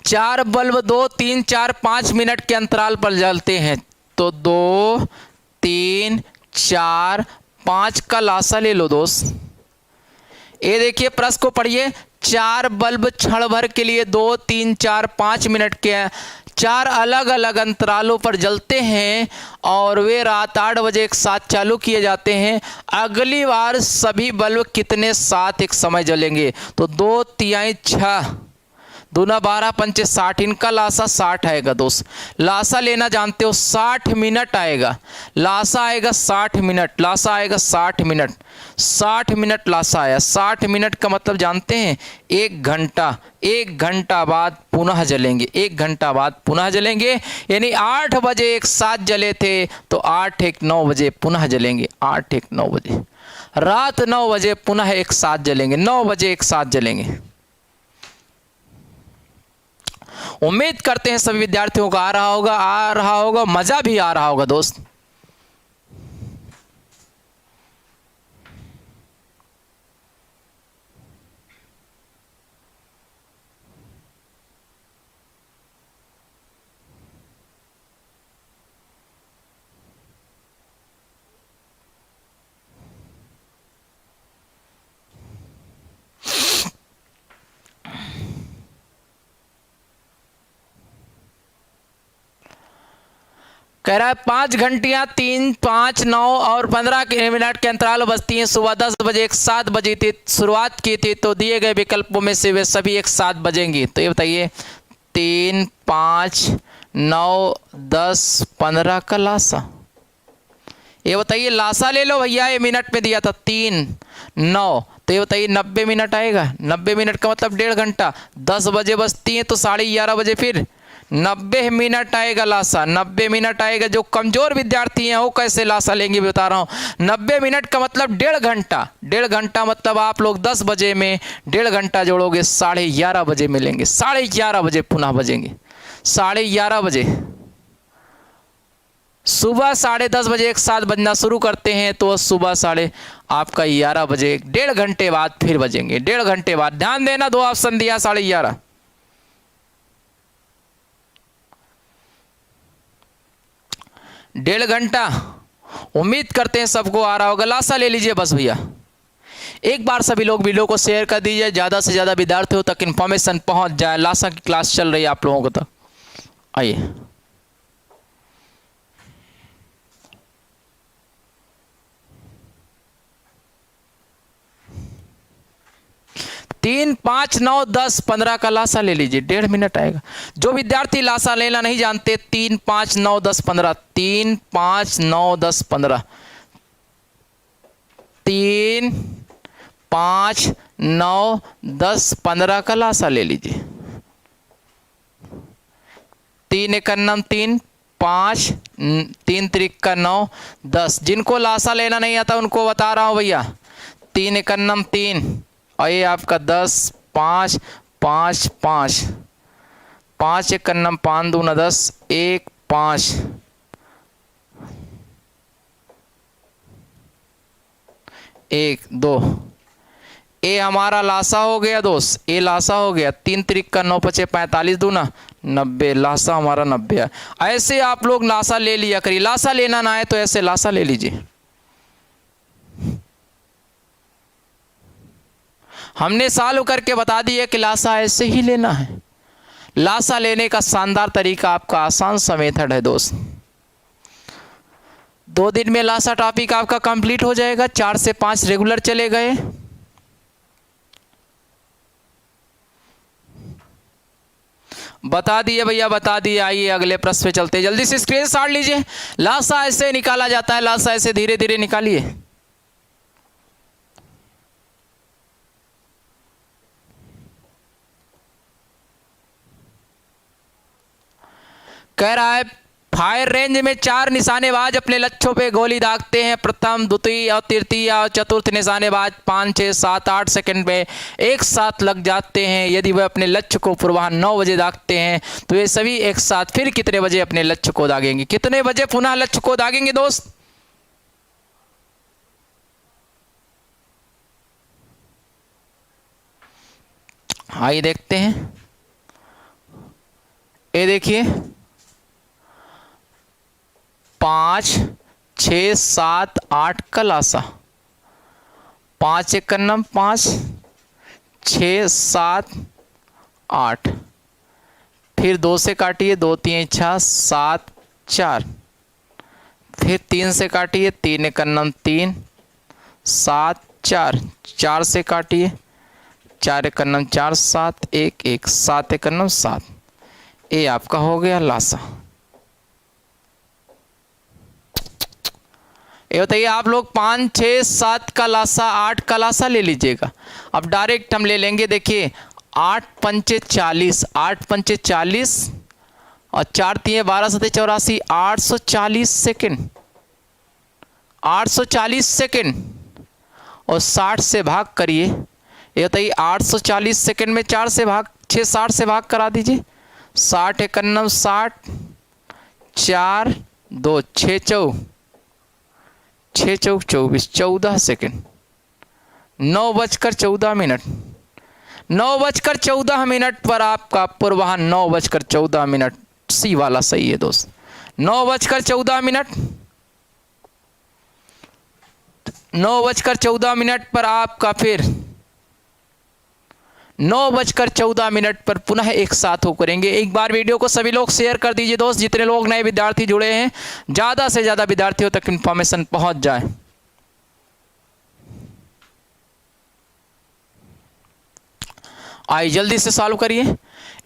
4 बल्ब 2 3 4 5 मिनट के अंतराल पर जलते हैं, तो 2 3 4 5 का लासा ले लो दोस्त। ये देखिए प्रश्न को पढ़िए। 4 बल्ब क्षण भर के लिए 2 3 4 5 मिनट के 4 अलग अलग अंतरालों पर जलते हैं और वे रात 8 बजे एक साथ चालू किए जाते हैं। अगली बार सभी बल्ब कितने साथ एक समय जलेंगे? तो 2 3 6 दूना 12 पंचे 60, इनका लासा 60 आएगा दोस्त। लासा लेना जानते हो, 60 मिनट आएगा। लासा आएगा 60 मिनट, लासा आएगा 60 मिनट। 60 मिनट लासा आया। 60 मिनट का मतलब जानते हैं 1 घंटा। 1 घंटा बाद पुनः जलेंगे, 1 घंटा बाद पुनः जलेंगे। यानी 8 बजे एक साथ जले थे तो 8 एक 9 बजे पुनः जलेंगे। 8 एक 9 बजे, रात 9 बजे पुनः एक साथ जलेंगे। 9 बजे एक साथ जलेंगे। उम्मीद करते हैं सभी विद्यार्थियों को आ रहा होगा, मजा भी आ रहा होगा दोस्त। कह रहा है 5 घंटियां 3, 5, 9 और 15 मिनट के अंतराल बजती हैं। सुबह 10 बजे एक 7 बजी थी, शुरुआत की थी, तो दिए गए विकल्पों में से वे सभी एक साथ बजेंगी। तो ये बताइए 3, 5, 9, 10, 15 का लासा। ये बताइए लासा ले लो भैया, ये मिनट में दिया था 3, 9, तो ये बताइए 90 मिनट आएगा। 90 मिनट का मतलब 1.5 घंटा। 10 बजे बजती हैं तो 11:30 बजे फिर 90 मिनट आएगा लासा। 90 मिनट आएगा। जो कमजोर विद्यार्थी हैं वो कैसे लासा लेंगे बता रहा हूँ। 90 मिनट का मतलब 1.5 घंटा। 1.5 घंटा मतलब आप लोग 10 बजे में 1.5 घंटा जोड़ोगे, 11:30 बजे मिलेंगे। 11:30 बजे पुनः बजेंगे। 11:30 बजे, सुबह 10:30 बजे एक साथ बजना शुरू करते हैं तो सुबह 11:30 बजे 1.5 घंटे बाद फिर बजेंगे। 1.5 घंटे बाद, ध्यान देना, 2 ऑप्शन दिया 11:30। 1.5 घंटा। उम्मीद करते हैं सबको आ रहा होगा। लासा ले लीजिए बस भैया। एक बार सभी लोग वीडियो को शेयर कर दीजिए, ज़्यादा से ज़्यादा विद्यार्थियों तक इन्फॉर्मेशन पहुंच जाए। लासा की क्लास चल रही है आप लोगों को तक। आइए, तीन, 5, 9, 10, 15 का लासा ले लीजिए। 1.5 मिनट आएगा। जो विद्यार्थी लासा लेना नहीं जानते, 3, 5, 9, 10, 15, 3, 5, 9, 10, 15, 3, 5, 9, 10, 15 का लासा ले लीजिए। 3 एक 3, 5, 3 त्रिक का 9, 10। जिनको लासा लेना नहीं आता उनको बता रहा हूं भैया। 3 एक 3 और ये आपका 10, 5, 5, 5, 5 एक 5 दूना 10, 1, 5, 1, 2। ये हमारा लासा हो गया दोस्त, ये लासा हो गया। 3 त्रिक का 9, 5, 45 दूना 90, लासा हमारा 90 है। ऐसे आप लोग लासा ले लिया करिए। लासा लेना ना है तो ऐसे लासा ले लीजिए। हमने सॉल्व करके बता दिया कि लासा ऐसे ही लेना है। लासा लेने का शानदार तरीका, आपका आसान सा मेथड है दोस्त। 2 दिन में लासा टॉपिक आपका कंप्लीट हो जाएगा। 4 से 5 रेगुलर चले गए। बता दिए भैया, बता दिए। आइए अगले प्रश्न पे चलते हैं। जल्दी से स्क्रीनशॉट लीजिए। लासा ऐसे निकाला जाता है। लासा ऐसे धीरे धीरे निकालिए। कह रहा है फायर रेंज में 4 निशानेबाज अपने लक्ष्यों पे गोली दागते हैं। प्रथम, द्वितीय और तृतीय और चतुर्थ निशानेबाज 5, 6, 7, 8 सेकंड में एक साथ लग जाते हैं। यदि वह अपने लक्ष्य को पूर्वाह 9 बजे दागते हैं तो ये सभी एक साथ फिर कितने बजे अपने लक्ष्य को दागेंगे? कितने बजे पुनः लक्ष्य को दागेंगे दोस्त? आइए देखते हैं। ये देखिए 5, 6, 7, 8 का लासा। 5 एक 5, 6, 7, 8, फिर 2 से काटिए, 2, 3, 6, 7, 4, फिर 3 से काटिए, 3 एक 3, 7, 4, 4 से काटिए, 4 एक 4, 7, 1, 1, 7 एक 7। ये आपका हो गया लासा। ये बताइए आप लोग 5, 6, 7 का लासा 8 का लासा ले लीजिएगा। अब डायरेक्ट हम ले लेंगे, देखिए 8 पंचे 40, 8 पंचे 40 और 4 3 12 7 84, 840 सेकेंड, 840 सेकेंड और 60 से भाग करिए। ये बताइए 840 सेकेंड में 4 से भाग 6 60 से भाग करा दीजिए। 60 51 60, 4 2 6 चौक 24, 14 सेकेंड, 9:14, 9:14 पर आपका पूर्वाह्न 9:14, सी वाला सही है दोस्त। 9:14, 9:14 पर आपका फिर 9:14 पर पुनः एक साथ हो करेंगे। एक बार वीडियो को सभी लोग शेयर कर दीजिए दोस्त, जितने लोग नए विद्यार्थी जुड़े हैं, ज़्यादा से ज़्यादा विद्यार्थियों तक इन्फॉर्मेशन पहुंच जाए। आइए जल्दी से सॉल्व करिए।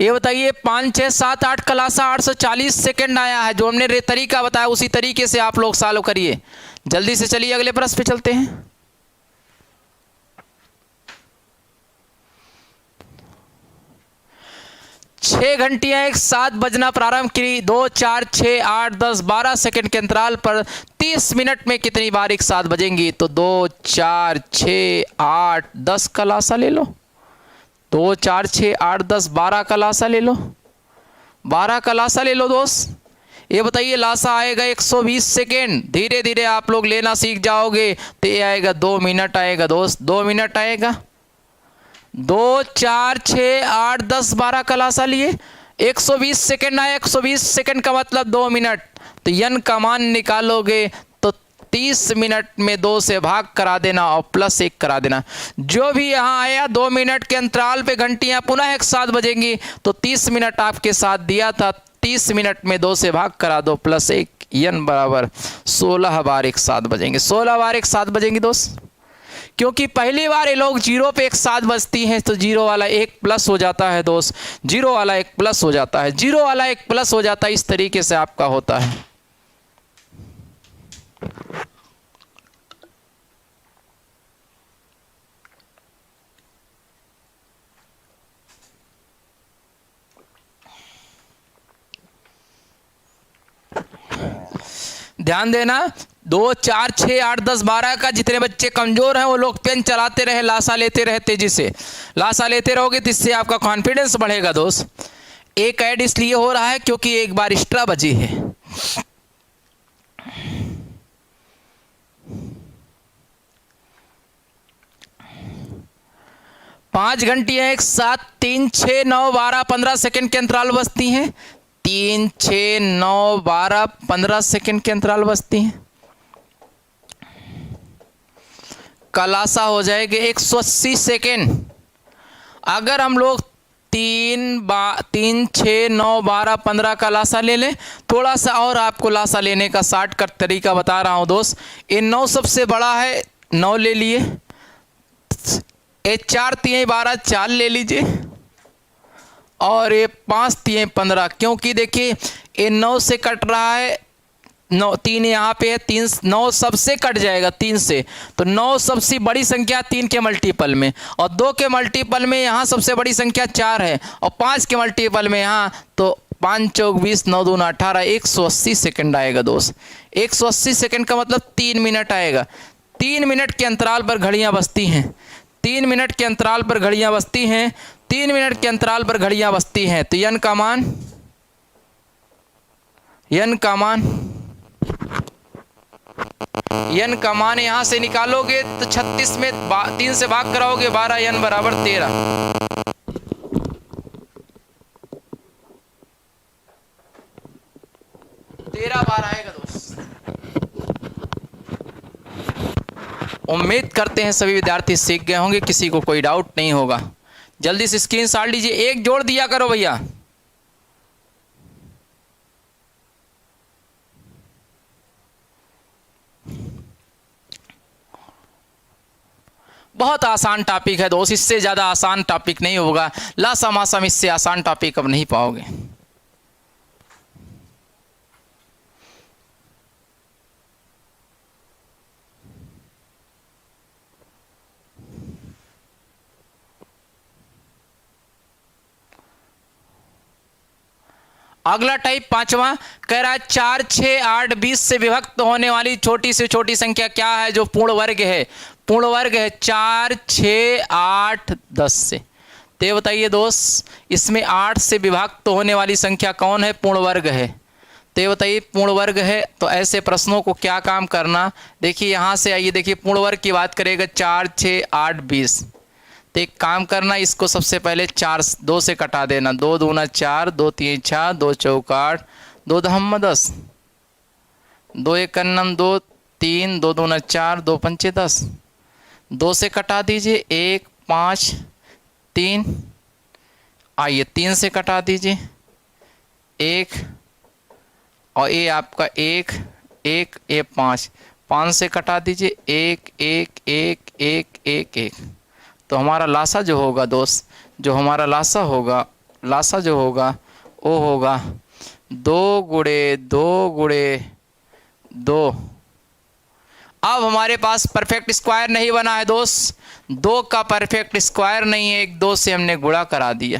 ये बताइए 5 6 7 8 का लासा 840 सेकेंड आया है। जो हमने तरीका बताया उसी तरीके से आप लोग सॉल्व करिए। जल्दी से चलिए अगले प्रश्न पे चलते हैं। छह घंटियां एक साथ बजना प्रारंभ की 2 4 6 8 10 12 सेकेंड के अंतराल पर 30 मिनट में कितनी बार एक साथ बजेंगी? तो 2 4 6 8 10 का लासा ले लो। 2 4 6 8 10 12 का लासा ले लो। 12 का लासा ले लो दोस्त। ये बताइए लासा आएगा 120 सेकेंड। धीरे धीरे आप लोग लेना सीख जाओगे तो ये आएगा 2 मिनट आएगा दोस्त। 2 मिनट आएगा। 2 4 6 8 10 12 का लासा लिए 120 सेकेंड आया। 120 सेकेंड का मतलब 2 मिनट। तो यन का मान निकालोगे तो 30 मिनट में 2 से भाग करा देना और +1 करा देना। जो भी यहाँ आया 2 मिनट के अंतराल पे घंटियां पुनः एक साथ बजेंगी तो 30 मिनट आपके साथ दिया था। 30 मिनट में 2 से भाग करा दो +1, यन बराबर 16 बार एक साथ बजेंगे। 16 बार एक साथ बजेंगे दोस्त। क्योंकि पहली बार ये लोग 0 पे एक साथ बजती हैं तो 0 वाला 1 प्लस हो जाता है दोस्त। 0 वाला 1 प्लस हो जाता है। 0 वाला 1 प्लस हो जाता है। इस तरीके से आपका होता है। ध्यान देना 2 4 6 8 10 12 का जितने बच्चे कमजोर हैं वो लोग पेन चलाते रहे, लासा लेते रहे, तेजी से लासा लेते रहोगे तो इससे आपका कॉन्फिडेंस बढ़ेगा दोस्त। एक ऐड इसलिए हो रहा है क्योंकि एक बार एक्स्ट्रा बजी है। पांच घंटियां एक साथ 3 6 9 12 15 सेकेंड के अंतराल बजती हैं। 3 6 9 12 15 सेकेंड के अंतराल बजती हैं। कलासा हो जाएगा 180 सेकेंड। अगर हम लोग 3 6 9 12 15 का लासा ले लें, थोड़ा सा और आपको लासा लेने का शॉर्टकट तरीका बता रहा हूं दोस्त। ये 9 सबसे बड़ा है, 9 ले लिए। ये 4 3 12 4 ले लीजिए और ये 5 3 15। क्योंकि देखिए ये 9 से कट रहा है, 9 3 यहाँ पे है, 3 9 सबसे कट जाएगा 3 से। तो 9 सबसे बड़ी संख्या 3 के मल्टीपल में और 2 के मल्टीपल में यहाँ सबसे बड़ी संख्या 4 है और 5 के मल्टीपल में यहाँ तो 5 चौक 20 9 दूना 18 180 सेकंड आएगा दोस्त। 180 सेकंड का मतलब 3 मिनट आएगा। 3 मिनट के अंतराल पर घड़ियाँ बजती हैं। 3 मिनट के अंतराल पर घड़ियाँ बजती हैं। 3 मिनट के अंतराल पर घड़ियाँ बजती हैं। तो यन का मान यहाँ से निकालोगे तो 36 में 3 से भाग कराओगे 12, यन बराबर 13। बार आएगा दोस्त। उम्मीद करते हैं सभी विद्यार्थी सीख गए होंगे, किसी को कोई डाउट नहीं होगा। जल्दी से स्क्रीनशॉट लीजिए। एक जोड़ दिया करो भैया। बहुत आसान टॉपिक है दोस्त, इससे ज़्यादा आसान टॉपिक नहीं होगा। लासा मासा में इससे आसान टॉपिक अब नहीं पाओगे। अगला टाइप पांचवा कह रहा है 4, 6, 8, 20 से विभक्त होने वाली छोटी से छोटी संख्या क्या है जो पूर्ण वर्ग है? पूर्ण वर्ग है 4, 6, 8, 10 से। तो ये बताइए दोस्त, इसमें 8 से विभक्त होने वाली संख्या कौन है? पूर्ण वर्ग है। तो ये बताइए पूर्ण वर्ग है, तो ऐसे प्रश्नों को क्या काम करना, देखिए यहाँ से आइए, देखिए पूर्ण वर्ग की बात करेगा 4, 6, 8, 20। तो एक काम करना, इसको सबसे पहले 4 2 से कटा देना। 2 दूना 4, 2 3 6, 2 चौका 8, 2 दहम 10, 2 एक 2, 3, 2 दूना 4, 2 पंचे 10। 2 से कटा दीजिए 1, 5, 3, आइए 3 से कटा दीजिए 1, और ये आपका 1, 1, ये 5, 5 से कटा दीजिए 1, 1, 1, 1, 1, 1। तो हमारा लासा जो होगा दोस्त, जो हमारा लासा जो होगा वो होगा 2 गुणे 2 गुणे 2। अब हमारे पास परफेक्ट स्क्वायर नहीं बना है दोस्त, 2 का परफेक्ट स्क्वायर नहीं है, 1 2 से हमने गुणा करा दिया।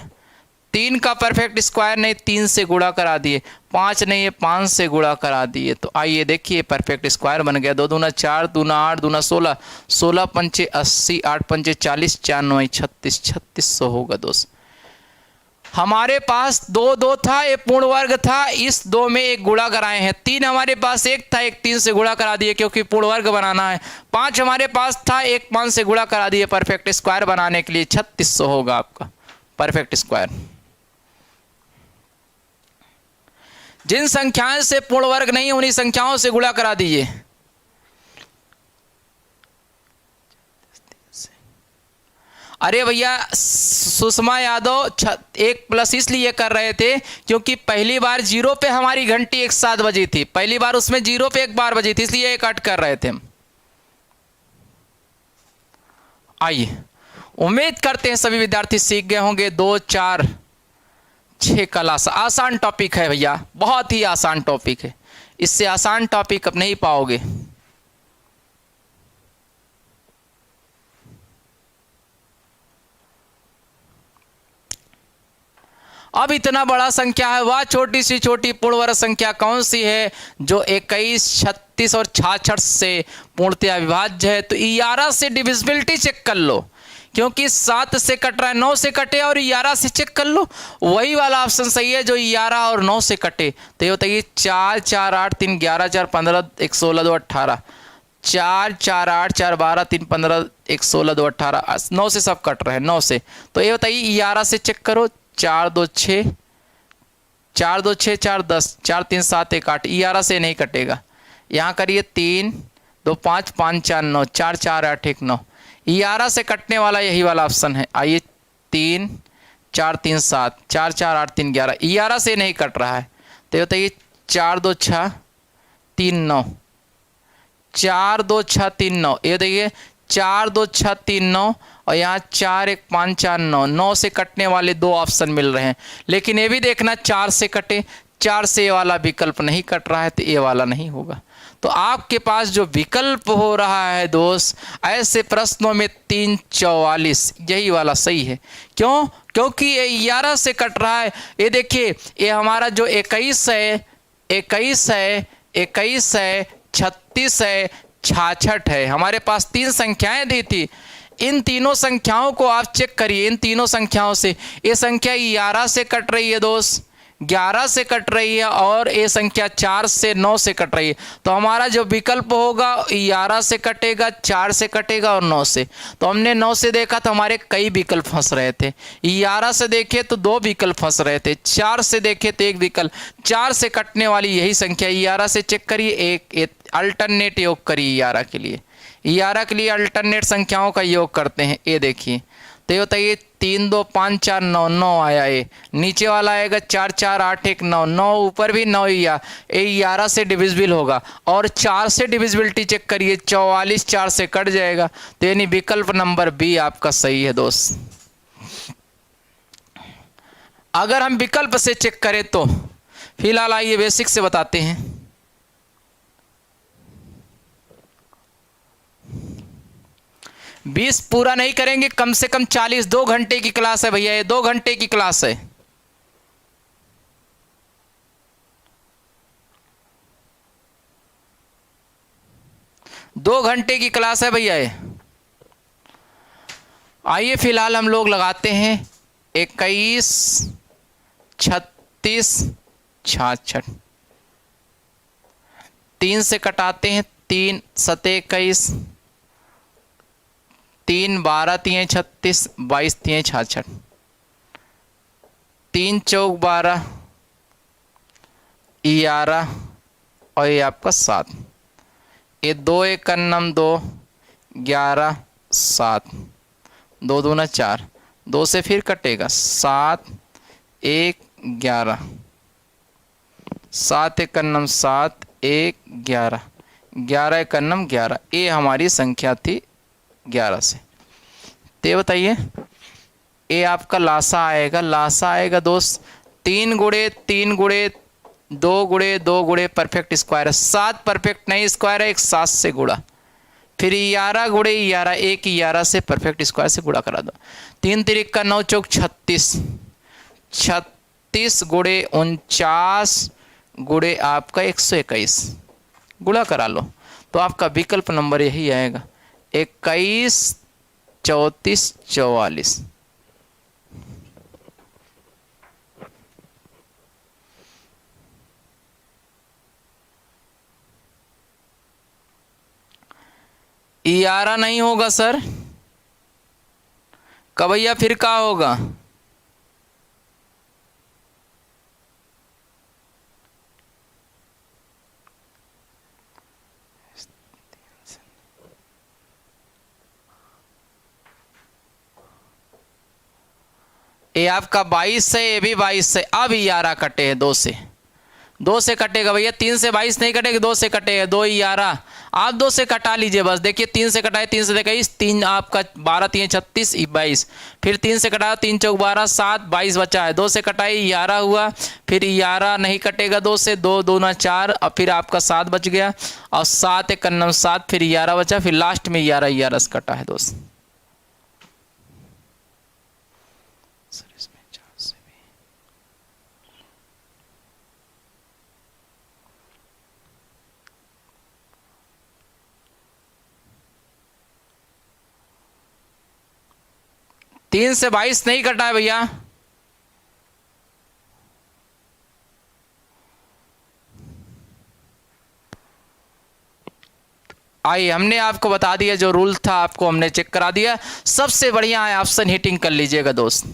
3 का परफेक्ट स्क्वायर नहीं, 3 से गुणा करा दिए। 5 नहीं है, 5 से गुणा करा दिए। तो आइए देखिए परफेक्ट स्क्वायर बन गया। 2 दूना 4, दूना 8, दूना 16, 16 पंचे 80, 8 पंचे 40, 4 9 36, 3600 होगा दोस्त। हमारे पास 2 2 था, ये पूर्ण वर्ग था, इस 2 में एक गुणा कराए हैं। 3 हमारे पास 1 था, 1 3 से गुणा करा दिए क्योंकि पूर्ण वर्ग बनाना है। 5 हमारे पास था, 1 5 से गुणा करा दिए परफेक्ट स्क्वायर बनाने के लिए। 3600 होगा आपका परफेक्ट स्क्वायर। जिन संख्याओं से पूर्ण वर्ग नहीं उन्हीं संख्याओं से गुणा करा दीजिए। अरे भैया सुषमा यादव 1 प्लस इसलिए कर रहे थे क्योंकि पहली बार 0 पे हमारी घंटी 1 7 बजी थी, पहली बार उसमें 0 पे 1 बार बजी थी, इसलिए ये कट कर रहे थे हम। आइए उम्मीद करते हैं सभी विद्यार्थी सीख गए होंगे। 2, 4, 6 का लासा आसान टॉपिक है भैया, बहुत ही आसान टॉपिक है, इससे आसान टॉपिक अब नहीं पाओगे। अब इतना बड़ा संख्या है, वह छोटी सी छोटी पूर्ण वर्ग संख्या कौन सी है जो 21, 36 और 66 से पूर्णतया विभाज्य है? तो 11 से डिविजिबिलिटी चेक कर लो, क्योंकि 7 से कट रहा है, 9 से कटे और 11 से चेक कर लो, वही वाला ऑप्शन सही है जो 11 और 9 से कटे। तो ये बताइए 4 4 8 3 11 4 15 1 16 2 18, 4 4 8 4 12 3 15 1 16 2 18, 9 से सब कट रहे हैं, 9 से। तो ये बताइए 11 से चेक करो, 4 2 6, 4 2 6 4 10, 4 3 7 1 8, 11 से नहीं कटेगा। यहाँ करिए 3 2 5 5 4 9, 4 4 8 1 9, 11 से कटने वाला यही वाला ऑप्शन है। आइए 3 4 3 7, 4 4 8 3 11, 11 से नहीं कट रहा है। तो ये बताइए 4 2 6 3 9, 4 2 6 3 9, ये देखिए 4 2 6 3 9, और यहाँ 4 1 5 4 9, 9 से कटने वाले 2 ऑप्शन मिल रहे हैं। लेकिन ये भी देखना 4 से कटे, 4 से ये वाला विकल्प नहीं कट रहा है, तो ये वाला नहीं होगा। तो आपके पास जो विकल्प हो रहा है दोस्त, ऐसे प्रश्नों में 3 44 यही वाला सही है। क्यों? क्योंकि ये 11 से कट रहा है। ये देखिए ये हमारा जो 21 है, 21 है, 21 है, 36 है, 66 है, हमारे पास 3 संख्याएं दी थी। इन तीनों संख्याओं को आप चेक करिए, इन तीनों संख्याओं से ये संख्या 11 से कट रही है दोस्त, 11 से कट रही है, और ये संख्या 4 से 9 से कट रही है। तो हमारा जो विकल्प होगा 11 से कटेगा, 4 से कटेगा और 9 से। तो हमने 9 से देखा तो हमारे कई विकल्प फंस रहे थे, 11 से देखे तो 2 विकल्प फंस रहे थे, 4 से देखे तो 1 विकल्प। 4 से कटने वाली यही संख्या 11 से चेक करिए, एक अल्टरनेट योग करिए 11 के लिए, 11 के लिए अल्टरनेट संख्याओं का योग करते हैं। ये देखिए तो ये बताइए 3 2 5 4 9, 9 आया, ये नीचे वाला आएगा 4 4 8 1 9, 9 ऊपर भी 9 ही आ, ये 11 से डिविजिबल होगा। और 4 से डिविजिबिलिटी चेक करिए, 44 4 से कट जाएगा। तो यानी विकल्प नंबर बी आपका सही है दोस्त। अगर हम विकल्प से चेक करें तो फिलहाल आइए बेसिक से बताते हैं। 20 पूरा नहीं करेंगे, कम से कम 40, 2 घंटे की क्लास है भैया, ये 2 घंटे की क्लास है। 2 घंटे की क्लास है भैया ये। आइए फिलहाल हम लोग लगाते हैं 21, 36, 66। 3 से कटाते हैं, 3 7 21, 3 12 3 36, 22 3 66, 3 चौक 12, 11 और ये आपका 7। ये 2 1 9 2, 11 7, 2 दूना 4, 2 से फिर कटेगा 7 1 11, 7 1 9 7 1 11, 11 1 9 11। ये हमारी संख्या थी 11 से। तो बताइए ये आपका लासा आएगा। लासा आएगा दोस्त 3 गुणे 3 गुणे 2 गुणे 2 गुणे परफेक्ट स्क्वायर है। 7 परफेक्ट नहीं स्क्वायर है, एक 7 से गुणा, फिर 11 गुणे 11, एक 11 से परफेक्ट स्क्वायर से गुणा करा दो। 3 3 का 9 चौक 36, 36 गुणे 49 गुणे आपका 121, गुणा करा लो तो आपका विकल्प नंबर यही आएगा 21 34 44। इयारा नहीं होगा सर, कवैया फिर क्या होगा? ये आपका 22 है, ये भी 22 है। अब 11 कटे हैं 2 से, 2 से कटेगा भैया। 3 से 22 नहीं कटेगा, 2 से कटेगा। 2 11 आप 2 से कटा लीजिए बस। देखिए 3 से कटाए, 3 से 21, 3 आपका 12 3 36 22, फिर 3 से कटाया 3 चौक 12 7 22 बचा है। 2 से कटाई 11 हुआ, फिर 11 नहीं कटेगा 2 से, 2 दूना 4 और फिर आपका 7 बच गया और 7 1 9 7, फिर 11 बचा, फिर लास्ट में 11 11 से कटा है दोस्त। तीन से 22 नहीं कटा है भैया। आइए हमने आपको बता दिया, जो रूल था आपको हमने चेक करा दिया। सबसे बढ़िया है ऑप्शन हिटिंग कर लीजिएगा दोस्त।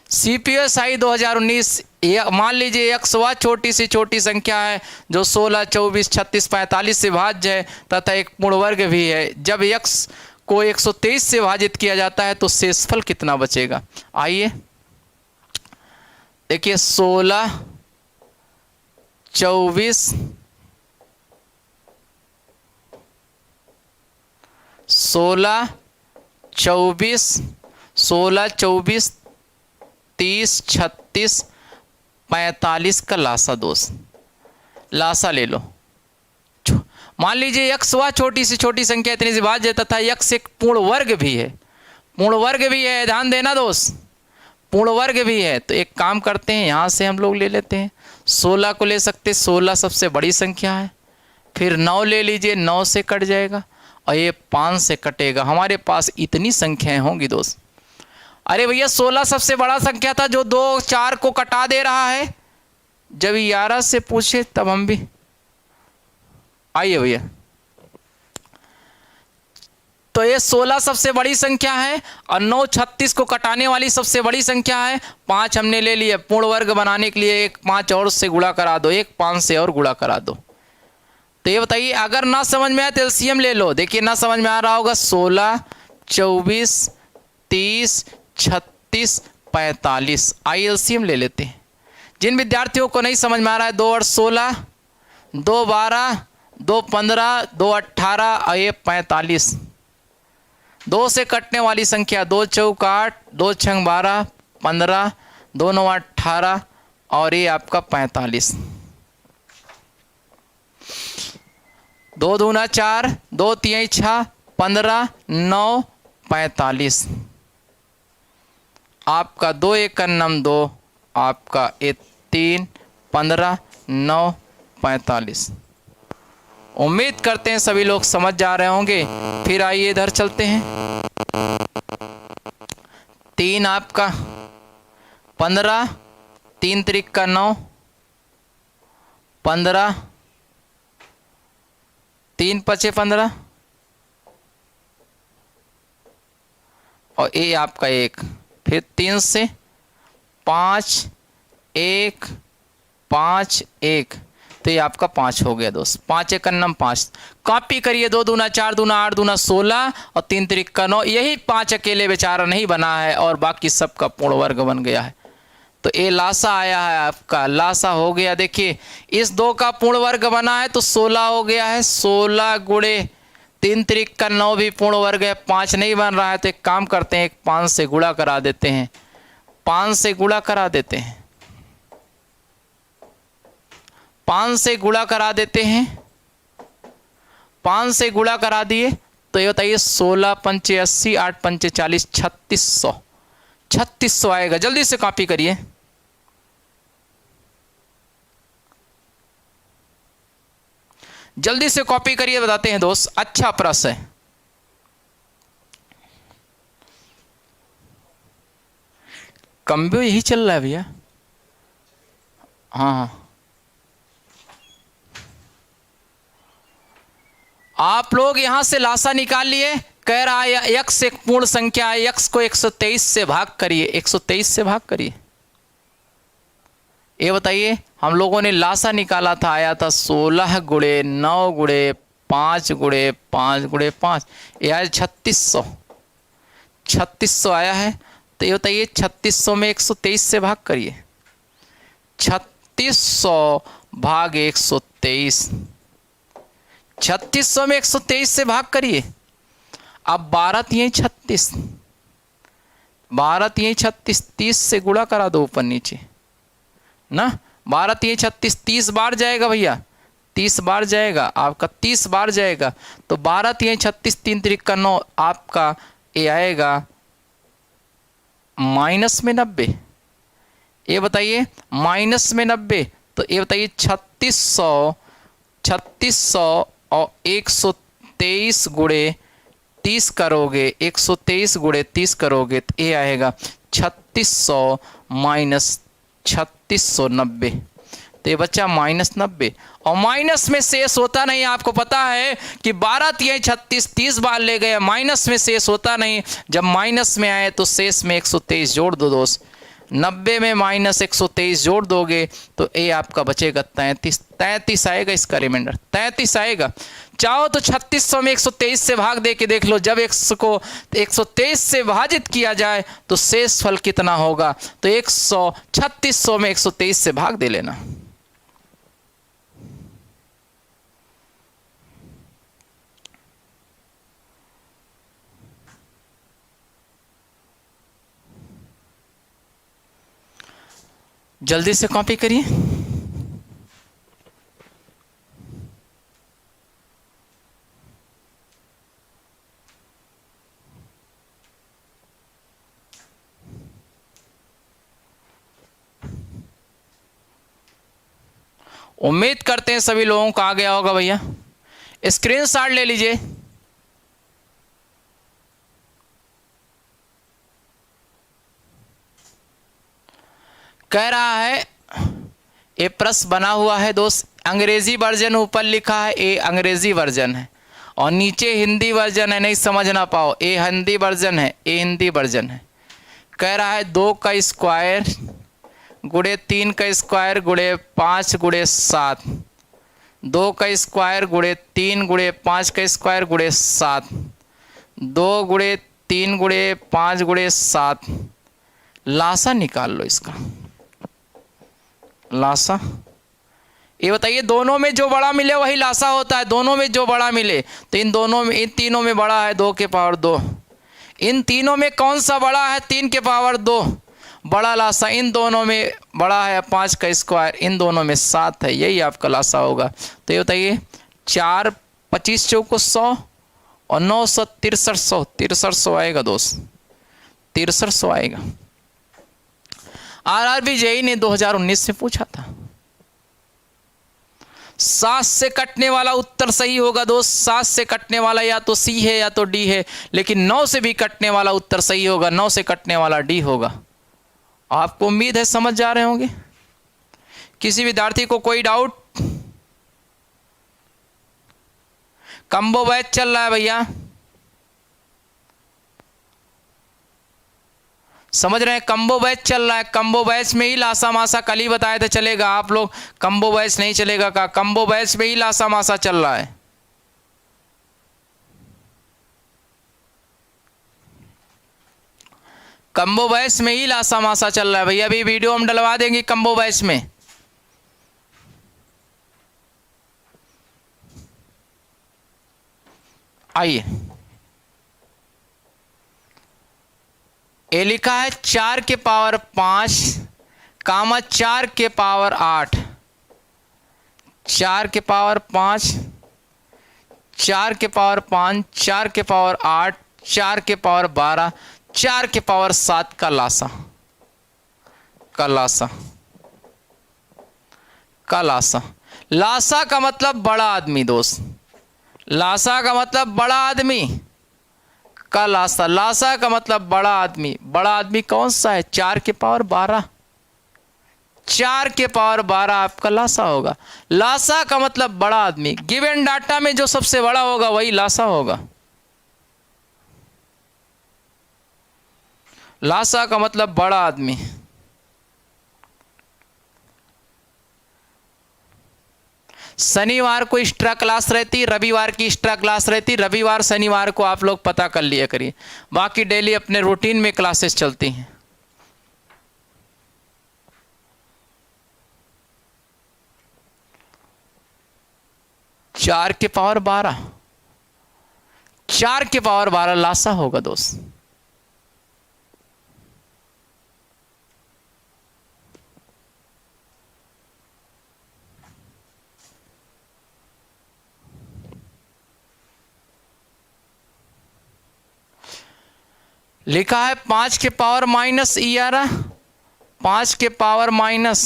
CPSI 2019 मान लीजिए x वह छोटी से छोटी संख्या है जो 16 24 36 45 से भाज्य है तथा एक पूर्ण वर्ग भी है। जब x को 123 से भाजित किया जाता है तो शेषफल कितना बचेगा? आइए देखिए 16 24 16 24 16 24 30 36 45 का लासा दोस्त। लासा ले लो। मान लीजिए x वह छोटी से छोटी संख्या इतनी से भाज्य तथा x एक पूर्ण वर्ग भी है। पूर्ण वर्ग भी है, ध्यान देना दोस्त, पूर्ण वर्ग भी है। तो एक काम करते हैं, यहाँ से हम लोग ले लेते हैं 16 को ले सकते, 16 सबसे बड़ी संख्या है। फिर 9 ले लीजिए, 9 से कट जाएगा और ये 5 से कटेगा। हमारे पास इतनी संख्याएं होंगी दोस्त। अरे भैया 16 सबसे बड़ा संख्या था जो 2 4 को कटा दे रहा है। जब 11 से पूछे तब हम भी। आइए भैया, तो ये 16 सबसे बड़ी संख्या है और 9 36 को कटाने वाली सबसे बड़ी संख्या है। 5 हमने ले लिए, पूर्ण वर्ग बनाने के लिए एक 5 और से गुणा करा दो, एक 5 से और गुणा करा दो। तो ये बताइए, अगर ना समझ में आए तो एलसीएम ले लो। देखिए ना समझ में आ रहा होगा, 16 24 30 36 45। आई एलसीएम ले लेते हैं। जिन विद्यार्थियों को नहीं समझ में आ रहा है, 2 और 16, 2 12, 2 15, 2 18 और ये 45। 2 से कटने वाली संख्या 2 चौक 8, 2 छंग 12 15, 2 9 18 और ये आपका 45। 2 दूना 4, 2 3 6 15 9 45। आपका 2 1 9 2, आपका 3 15, 9, 45। उम्मीद करते हैं सभी लोग समझ जा रहे होंगे। फिर आइए इधर चलते हैं। 3 आपका 15, 3 त्रिक का 9, 15, 3 पचे 15 और ये आपका 1। फिर 3 से 5, 1, 5, 1, तो ये आपका 5 हो गया दोस्त। 5 एक अन्नम 5। कॉपी करिए। 2 दूना 4 दूना 8 दूना 16 और 3 त्रिक का 9। यही 5 अकेले बेचारा नहीं बना है और बाकी सबका पूर्ण वर्ग बन गया है। तो ये लासा आया है आपका, लासा हो गया। देखिए इस 2 का पूर्ण वर्ग बना है तो 16 हो गया है। 16 गुणे 3 त्रिक का 9 भी पूर्ण वर्ग है। 5 नहीं बन रहा है तो एक काम करते हैं, 5 से गुणा करा देते हैं। 5 से गुणा करा देते हैं। 5 से गुणा करा देते हैं। 5 से गुणा करा दिए तो ये बताइए 16 पंचे 80, 8 पंचे 40, 3600। 3600 आएगा। जल्दी से कॉपी करिए। जल्दी से कॉपी करिए, बताते हैं दोस्त। अच्छा प्रश्न है। कंप्यूटर यही चल रहा है भैया। हाँ, आप लोग यहां से लासा निकाल लिए। कह रहा है x एक पूर्ण संख्या है, x को 123 से भाग करिए। 123 से भाग करिए। ये बताइए हम लोगों ने लासा निकाला था, आया था 16 गुणे 9 गुणे 5 गुणे 5 गुणे 5, ये आया 3600। 3600 आया है। तो ये बताइए 3600 में 123 से भाग करिए। 3600 भाग 123। 3600 में 123 से भाग करिए। अब 12 तिहाई 36, 12 तिहाई 36, 30 से गुणा करा दो ऊपर नीचे ना। 12 तिहाई 36, 30 बार जाएगा भैया। 30 बार जाएगा आपका, 30 बार जाएगा। तो 12 तिहाई 36, 3 त्रिक का 9, आपका ये आएगा माइनस में 90। ये बताइए माइनस में 90। तो ये बताइए 3600 और 123 गुणे 30 करोगे, 123 गुणे 30 करोगे तो ये आएगा 3600 माइनस 3690। तो ये बच्चा माइनस 90। और माइनस में शेष होता नहीं। आपको पता है कि 12 तिहाई 36, 30 बार ले गए, माइनस में शेष होता नहीं। जब माइनस में आए तो शेष में 123 जोड़ दो दोस्त। 90 में माइनस 123 जोड़ दोगे तो ये आपका बचेगा 33। 33 आएगा इसका रिमाइंडर, 33 आएगा। चाहो तो 3600 में 123 से भाग दे के देख लो। जब x को 123 से विभाजित किया जाए तो शेष फल कितना होगा। तो 3600 में 123 से भाग दे लेना। जल्दी से कॉपी करिए। उम्मीद करते हैं सभी लोगों को आ गया होगा भैया। स्क्रीनशॉट ले लीजिए। कह रहा है ये प्रश्न बना हुआ है दोस्त, अंग्रेजी वर्जन ऊपर लिखा है, ये अंग्रेजी वर्जन है और नीचे हिंदी वर्जन है। नहीं समझ ना पाओ, ये हिंदी वर्जन है, ये हिंदी वर्जन है। कह रहा है 2 का स्क्वायर गुणे 3 का स्क्वायर गुणे 5 गुणे 7, 2 का स्क्वायर गुणे 3 गुणे 5 का स्क्वायर गुणे 7, 2 गुणे 3 गुणे 5 गुणे 7। लासा निकाल लो इसका, लासा। ये बताइए दोनों में जो बड़ा मिले वही लासा होता है। दोनों में जो बड़ा मिले तो इन दोनों में, इन तीनों में बड़ा है 2 के पावर 2। इन तीनों में कौन सा बड़ा है? 3 के पावर 2 बड़ा लासा। इन दोनों में बड़ा है 5 का स्क्वायर, इन दोनों में 7 है। यही आपका लासा होगा। तो ये बताइए 4 25 चौको 100 और 9 6300, 6300 आएगा दोस्त, 6300 आएगा। RRB जेईई ने 2019 में पूछा था। 7 से कटने वाला उत्तर सही होगा दोस्त। 7 से कटने वाला या तो सी है या तो डी है, लेकिन 9 से भी कटने वाला उत्तर सही होगा। 9 से कटने वाला डी होगा। आपको उम्मीद है समझ जा रहे होंगे। किसी विद्यार्थी को कोई डाउट? कंबो बैच चल रहा है भैया, समझ रहे हैं? कंबो बैच चल रहा है। कंबो बैच में ही लासा मासा कल ही बताए थे चलेगा। आप लोग कंबो बैच नहीं चलेगा का? कंबो बैच में ही लासा मासा चल रहा है। कंबो बैच में ही लासा मासा चल रहा है भैया। अभी वीडियो हम डलवा देंगे कंबो बैच में। आइए, ये लिखा है 4 के पावर 5 कामा 4 के पावर 8। 4 के पावर 5, 4 के पावर 5, 4 के पावर 8, 4 के पावर 12, 4 के पावर 7 का लासा। लासा का मतलब बड़ा आदमी दोस्त। लासा का मतलब बड़ा आदमी का लासा। लासा का मतलब बड़ा आदमी। बड़ा आदमी कौन सा है? 4 के पावर 12। 4 के पावर 12 आपका लासा होगा। लासा का मतलब बड़ा आदमी। गिवन डाटा में जो सबसे बड़ा होगा वही लासा होगा। लासा का मतलब बड़ा आदमी। शनिवार को एक्स्ट्रा क्लास रहती, रविवार की एक्स्ट्रा क्लास रहती। रविवार शनिवार को आप लोग पता कर लिया करिए, बाकी डेली अपने रूटीन में क्लासेस चलती हैं। चार के पावर 12, 4 के पावर 12 लासा होगा दोस्त। लिखा है 5 के पावर माइनस 11, 5 के पावर माइनस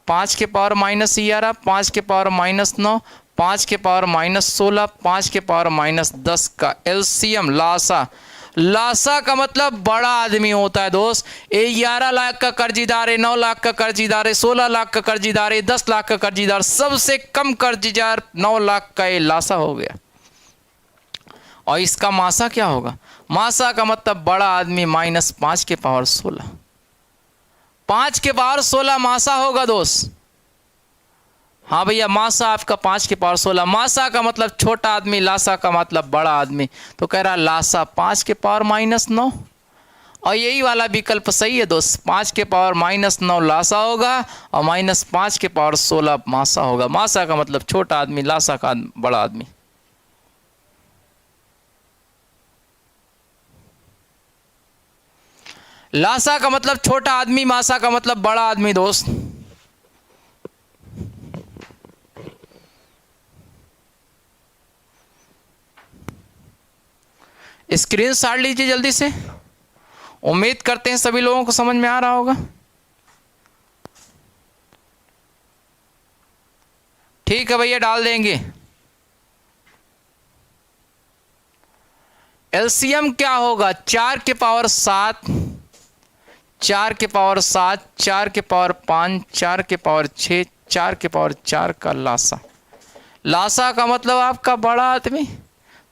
5 के पावर माइनस 11, 5 के पावर माइनस 9, 5 के पावर माइनस 16, 5 के पावर माइनस 10 का एलसीएम लासा। लासा का मतलब बड़ा आदमी होता है दोस्त। 11 लाख का कर्जीदार है, 9 लाख का कर्जीदार है, 16 लाख का कर्जीदार है, 10 लाख का कर्जीदार, सबसे कम कर्जीदार 9 लाख का ये लासा हो गया। और इसका मासा क्या होगा? मासा का मतलब बड़ा आदमी माइनस 5 के पावर 16। 5 के पावर 16 मासा होगा दोस्त। हाँ भैया, मासा आपका 5 के पावर 16। मासा का मतलब छोटा आदमी, लासा का मतलब बड़ा आदमी। तो कह रहा लासा 5 के पावर माइनस 9, और यही वाला विकल्प सही है दोस्त। 5 के पावर माइनस 9 लासा होगा और माइनस 5 के पावर 16 मासा होगा। मासा का मतलब छोटा आदमी, लासा का बड़ा आदमी। लासा का मतलब छोटा आदमी, मासा का मतलब बड़ा आदमी दोस्त। स्क्रीनशॉट लीजिए जल्दी से। उम्मीद करते हैं सभी लोगों को समझ में आ रहा होगा। ठीक है भैया, डाल देंगे। एलसीएम क्या होगा? 4 के पावर 7, 4 के पावर 7, 4 के पावर 5, 4 के पावर 6, 4 के पावर 4 का लासा। लासा का मतलब आपका बड़ा आदमी,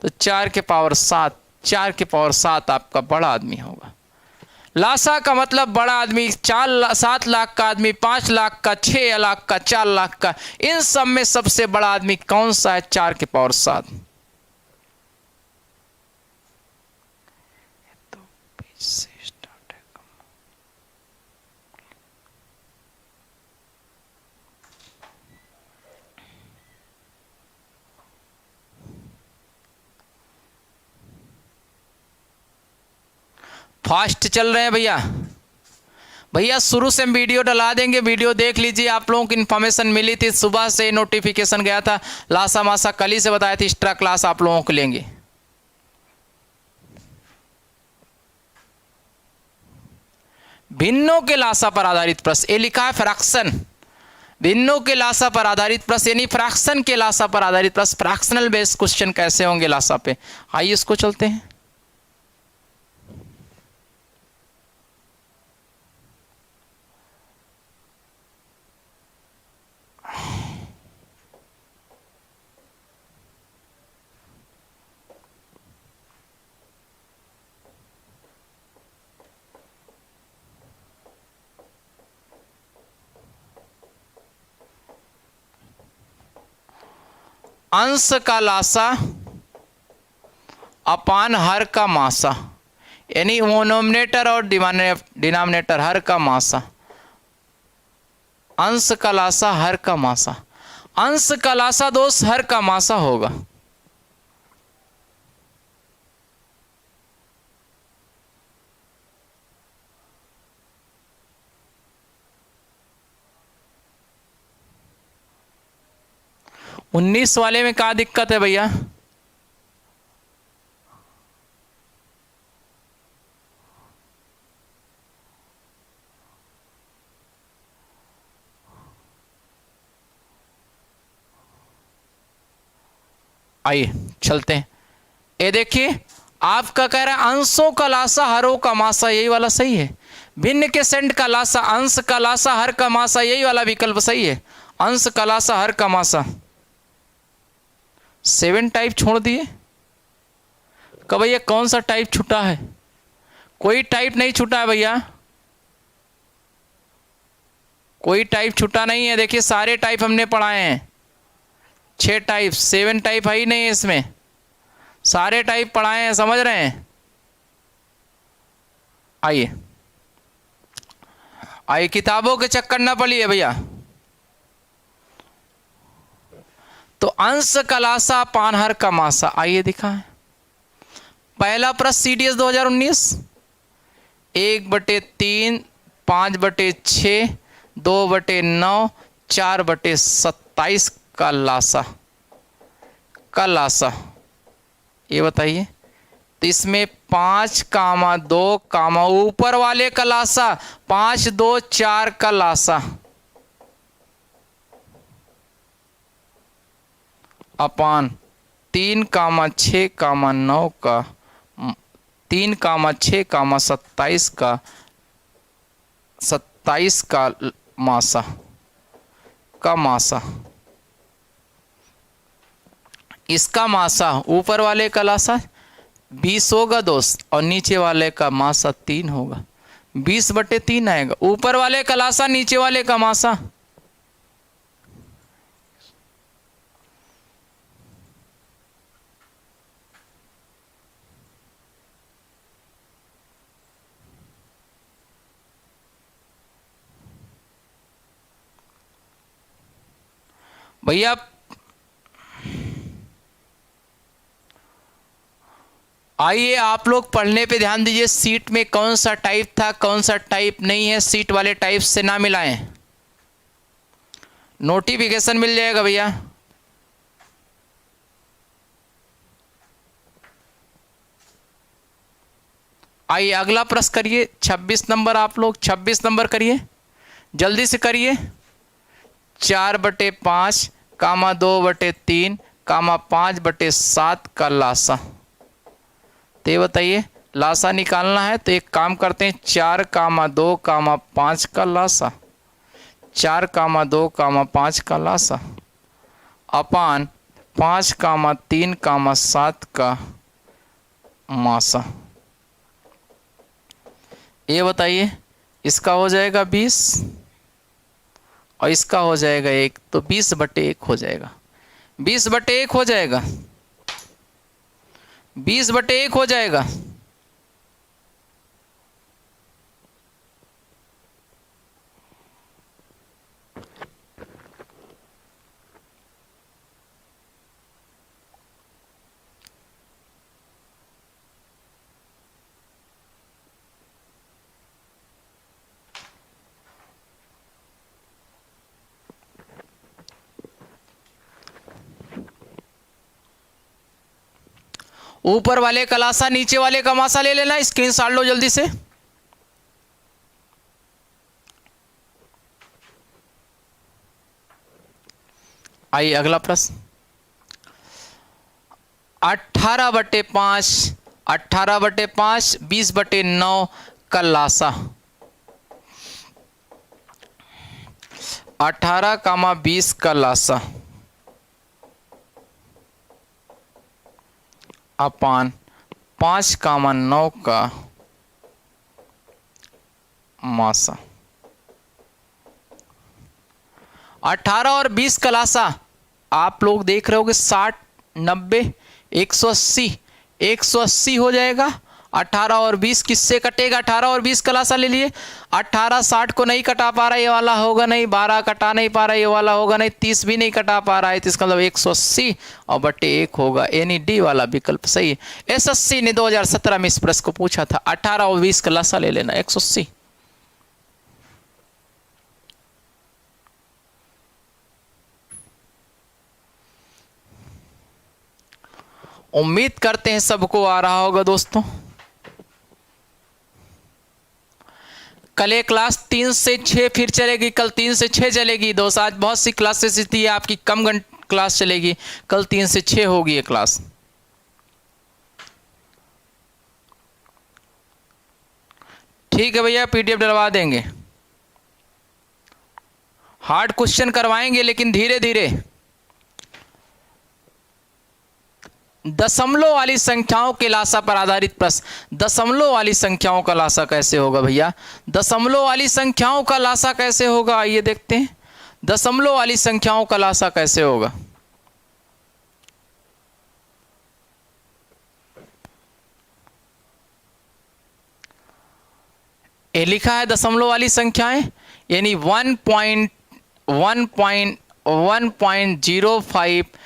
तो 4 के पावर 7, 4 के पावर 7 आपका बड़ा आदमी होगा। लासा का मतलब बड़ा आदमी 7 लाख का आदमी, 5 लाख का, 6 लाख का, 4 लाख का, इन सब में सबसे बड़ा आदमी कौन सा है? 4 के पावर 7। फास्ट चल रहे हैं भैया। भैया शुरू से हम वीडियो डला देंगे, वीडियो देख लीजिए। आप लोगों को इन्फॉर्मेशन मिली थी, सुबह से नोटिफिकेशन गया था। लासा मासा कल ही से बताया था, एक्स्ट्रा क्लास आप लोगों को लेंगे। भिन्नों के लासा पर आधारित प्रश्न। ये लिखा है फ्रैक्शन। भिन्नों के लासा पर आधारित प्रश्न यानी फ्रैक्शन के लासा पर आधारित प्रश्न, फ्रैक्शनल बेस्ड क्वेश्चन कैसे होंगे लासा पे, आइए इसको चलते हैं। अंश का लासा अपान हर का मासा, यानी मोनोमिनेटर और डिनोमिनेटर हर का मासा, अंश का लासा हर का मासा, अंश का लासा दोस्त हर का मासा होगा। उन्नीस वाले में क्या दिक्कत है भैया? आइए चलते हैं। ये देखिए आपका कह रहा है अंशों का लासा हरों का मासा, यही वाला सही है। भिन्न के सेंट का लासा अंश का लासा हर का मासा, यही वाला विकल्प सही है। अंश का लासा हर का मासा। 7 टाइप छोड़ दिए। कब भैया कौन सा टाइप छूटा है? कोई टाइप नहीं छूटा है भैया, कोई टाइप छूटा नहीं है। देखिए सारे टाइप हमने पढ़ाए हैं, 6 टाइप, 7 टाइप है ही नहीं है इसमें, सारे टाइप पढ़ाए हैं, समझ रहे हैं। आइए आइए किताबों के चक्कर ना पड़िए भैया। तो अंश का लासा पान हर का मासा, आइए दिखाएं। पहला प्रश्न CDS 2019, 1/3, 5/6, 2/9, 4/27 का लासा, ये बताइए। तो इसमें 5, 2, ऊपर वाले का लासा 5, 2, 4 का लासा अपान 3, 6, 9 का 3, 6, 27 का 27 का मासा इसका मासा ऊपर वाले का लासा 20 होगा दोस्त, और नीचे वाले का मासा 3 होगा। 20/3 आएगा। ऊपर वाले का लासा नीचे वाले का मासा, भैया आइए आप लोग पढ़ने पे ध्यान दीजिए। सीट में कौन सा टाइप था कौन सा टाइप नहीं है, सीट वाले टाइप से ना मिलाएं, नोटिफिकेशन मिल जाएगा भैया। आइए अगला प्रश्न करिए, 26 नंबर। आप लोग 26 नंबर करिए, जल्दी से करिए। 4/5, 2/3, 5/7 का लासा। तो ये बताइए लासा निकालना है, तो एक काम करते हैं 4, 2, 5 का लासा, 4, 2, 5 का लासा अपान 5, 3, 7 का मासा। ये बताइए इसका हो जाएगा 20 और इसका हो जाएगा 1, तो 20/1 हो जाएगा। 20/1 हो जाएगा, 20/1 हो जाएगा। ऊपर वाले का लासा नीचे वाले का मासा ले लेना, स्क्रीनशॉट लो जल्दी से। आइए अगला प्रश्न। 18/5, 18/5, 20/9 का लासा। 18, 20 का लासा अपान 5, 9 का मासा। 18 और 20 का लासा आप लोग देख रहे होगे 60, 90, 180, 180 हो जाएगा। 18 और 20 किससे कटेगा? 18 और 20 का लासा ले लिए। 18 60 को नहीं कटा पा रहा, ये वाला होगा नहीं। 12 कटा नहीं पा रहा, ये वाला होगा नहीं। 30 भी नहीं कटा पा रहा है, तो इसका मतलब 180 और बटे 1 होगा, यानी डी वाला विकल्प सही है। एसएससी ने 2017 में इस प्रश्न को पूछा था। 18 और 20 का लासा ले लेना 180। उम्मीद करते हैं सबको आ रहा होगा दोस्तों। कल एक क्लास 3 से 6 फिर चलेगी, कल 3 से 6 चलेगी दोस्त। आज बहुत सी क्लासेस थी आपकी, कम क्लास चलेगी, कल 3 से 6 होगी ये क्लास। ठीक है भैया, पीडीएफ डलवा देंगे। हार्ड क्वेश्चन करवाएंगे लेकिन धीरे धीरे। दशमलव वाली संख्याओं के लासा पर आधारित प्रश्न। दशमलव वाली संख्याओं का लासा कैसे होगा भैया? दशमलव वाली संख्याओं का लासा कैसे होगा, आइए देखते हैं। दशमलव वाली संख्याओं का लासा कैसे होगा? ये लिखा है दशमलव वाली संख्याएं, यानी 1.05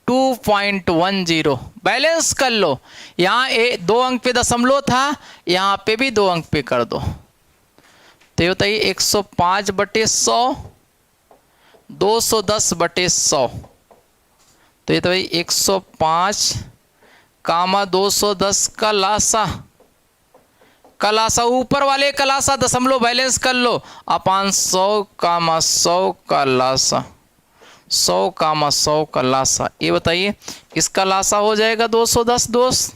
2.10। बैलेंस कर लो। यहाँ 2 अंक पे दशमलव था, यहाँ पे भी 2 अंक पे कर दो। तो ये बताइए 105/100, 210/100। तो ये तो भाई 105, 210 का लासा। ऊपर वाले का लासा दशमलव बैलेंस कर लो, अपान 100, 100 का लासा। 100, 100 का लासा। ये बताइए इसका लासा हो जाएगा 210,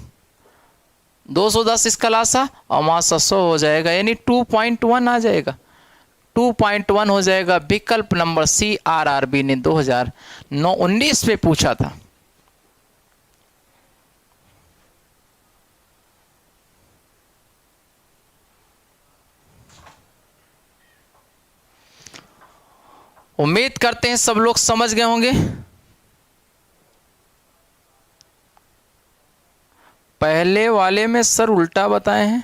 210 इसका लासा, और मासा 100 हो जाएगा, यानी 2.1 आ जाएगा। 2.1 हो जाएगा। विकल्प नंबर सी आरआरबी ने 2019 में पूछा था। उम्मीद करते हैं सब लोग समझ गए होंगे। पहले वाले में सर उल्टा बताए हैं।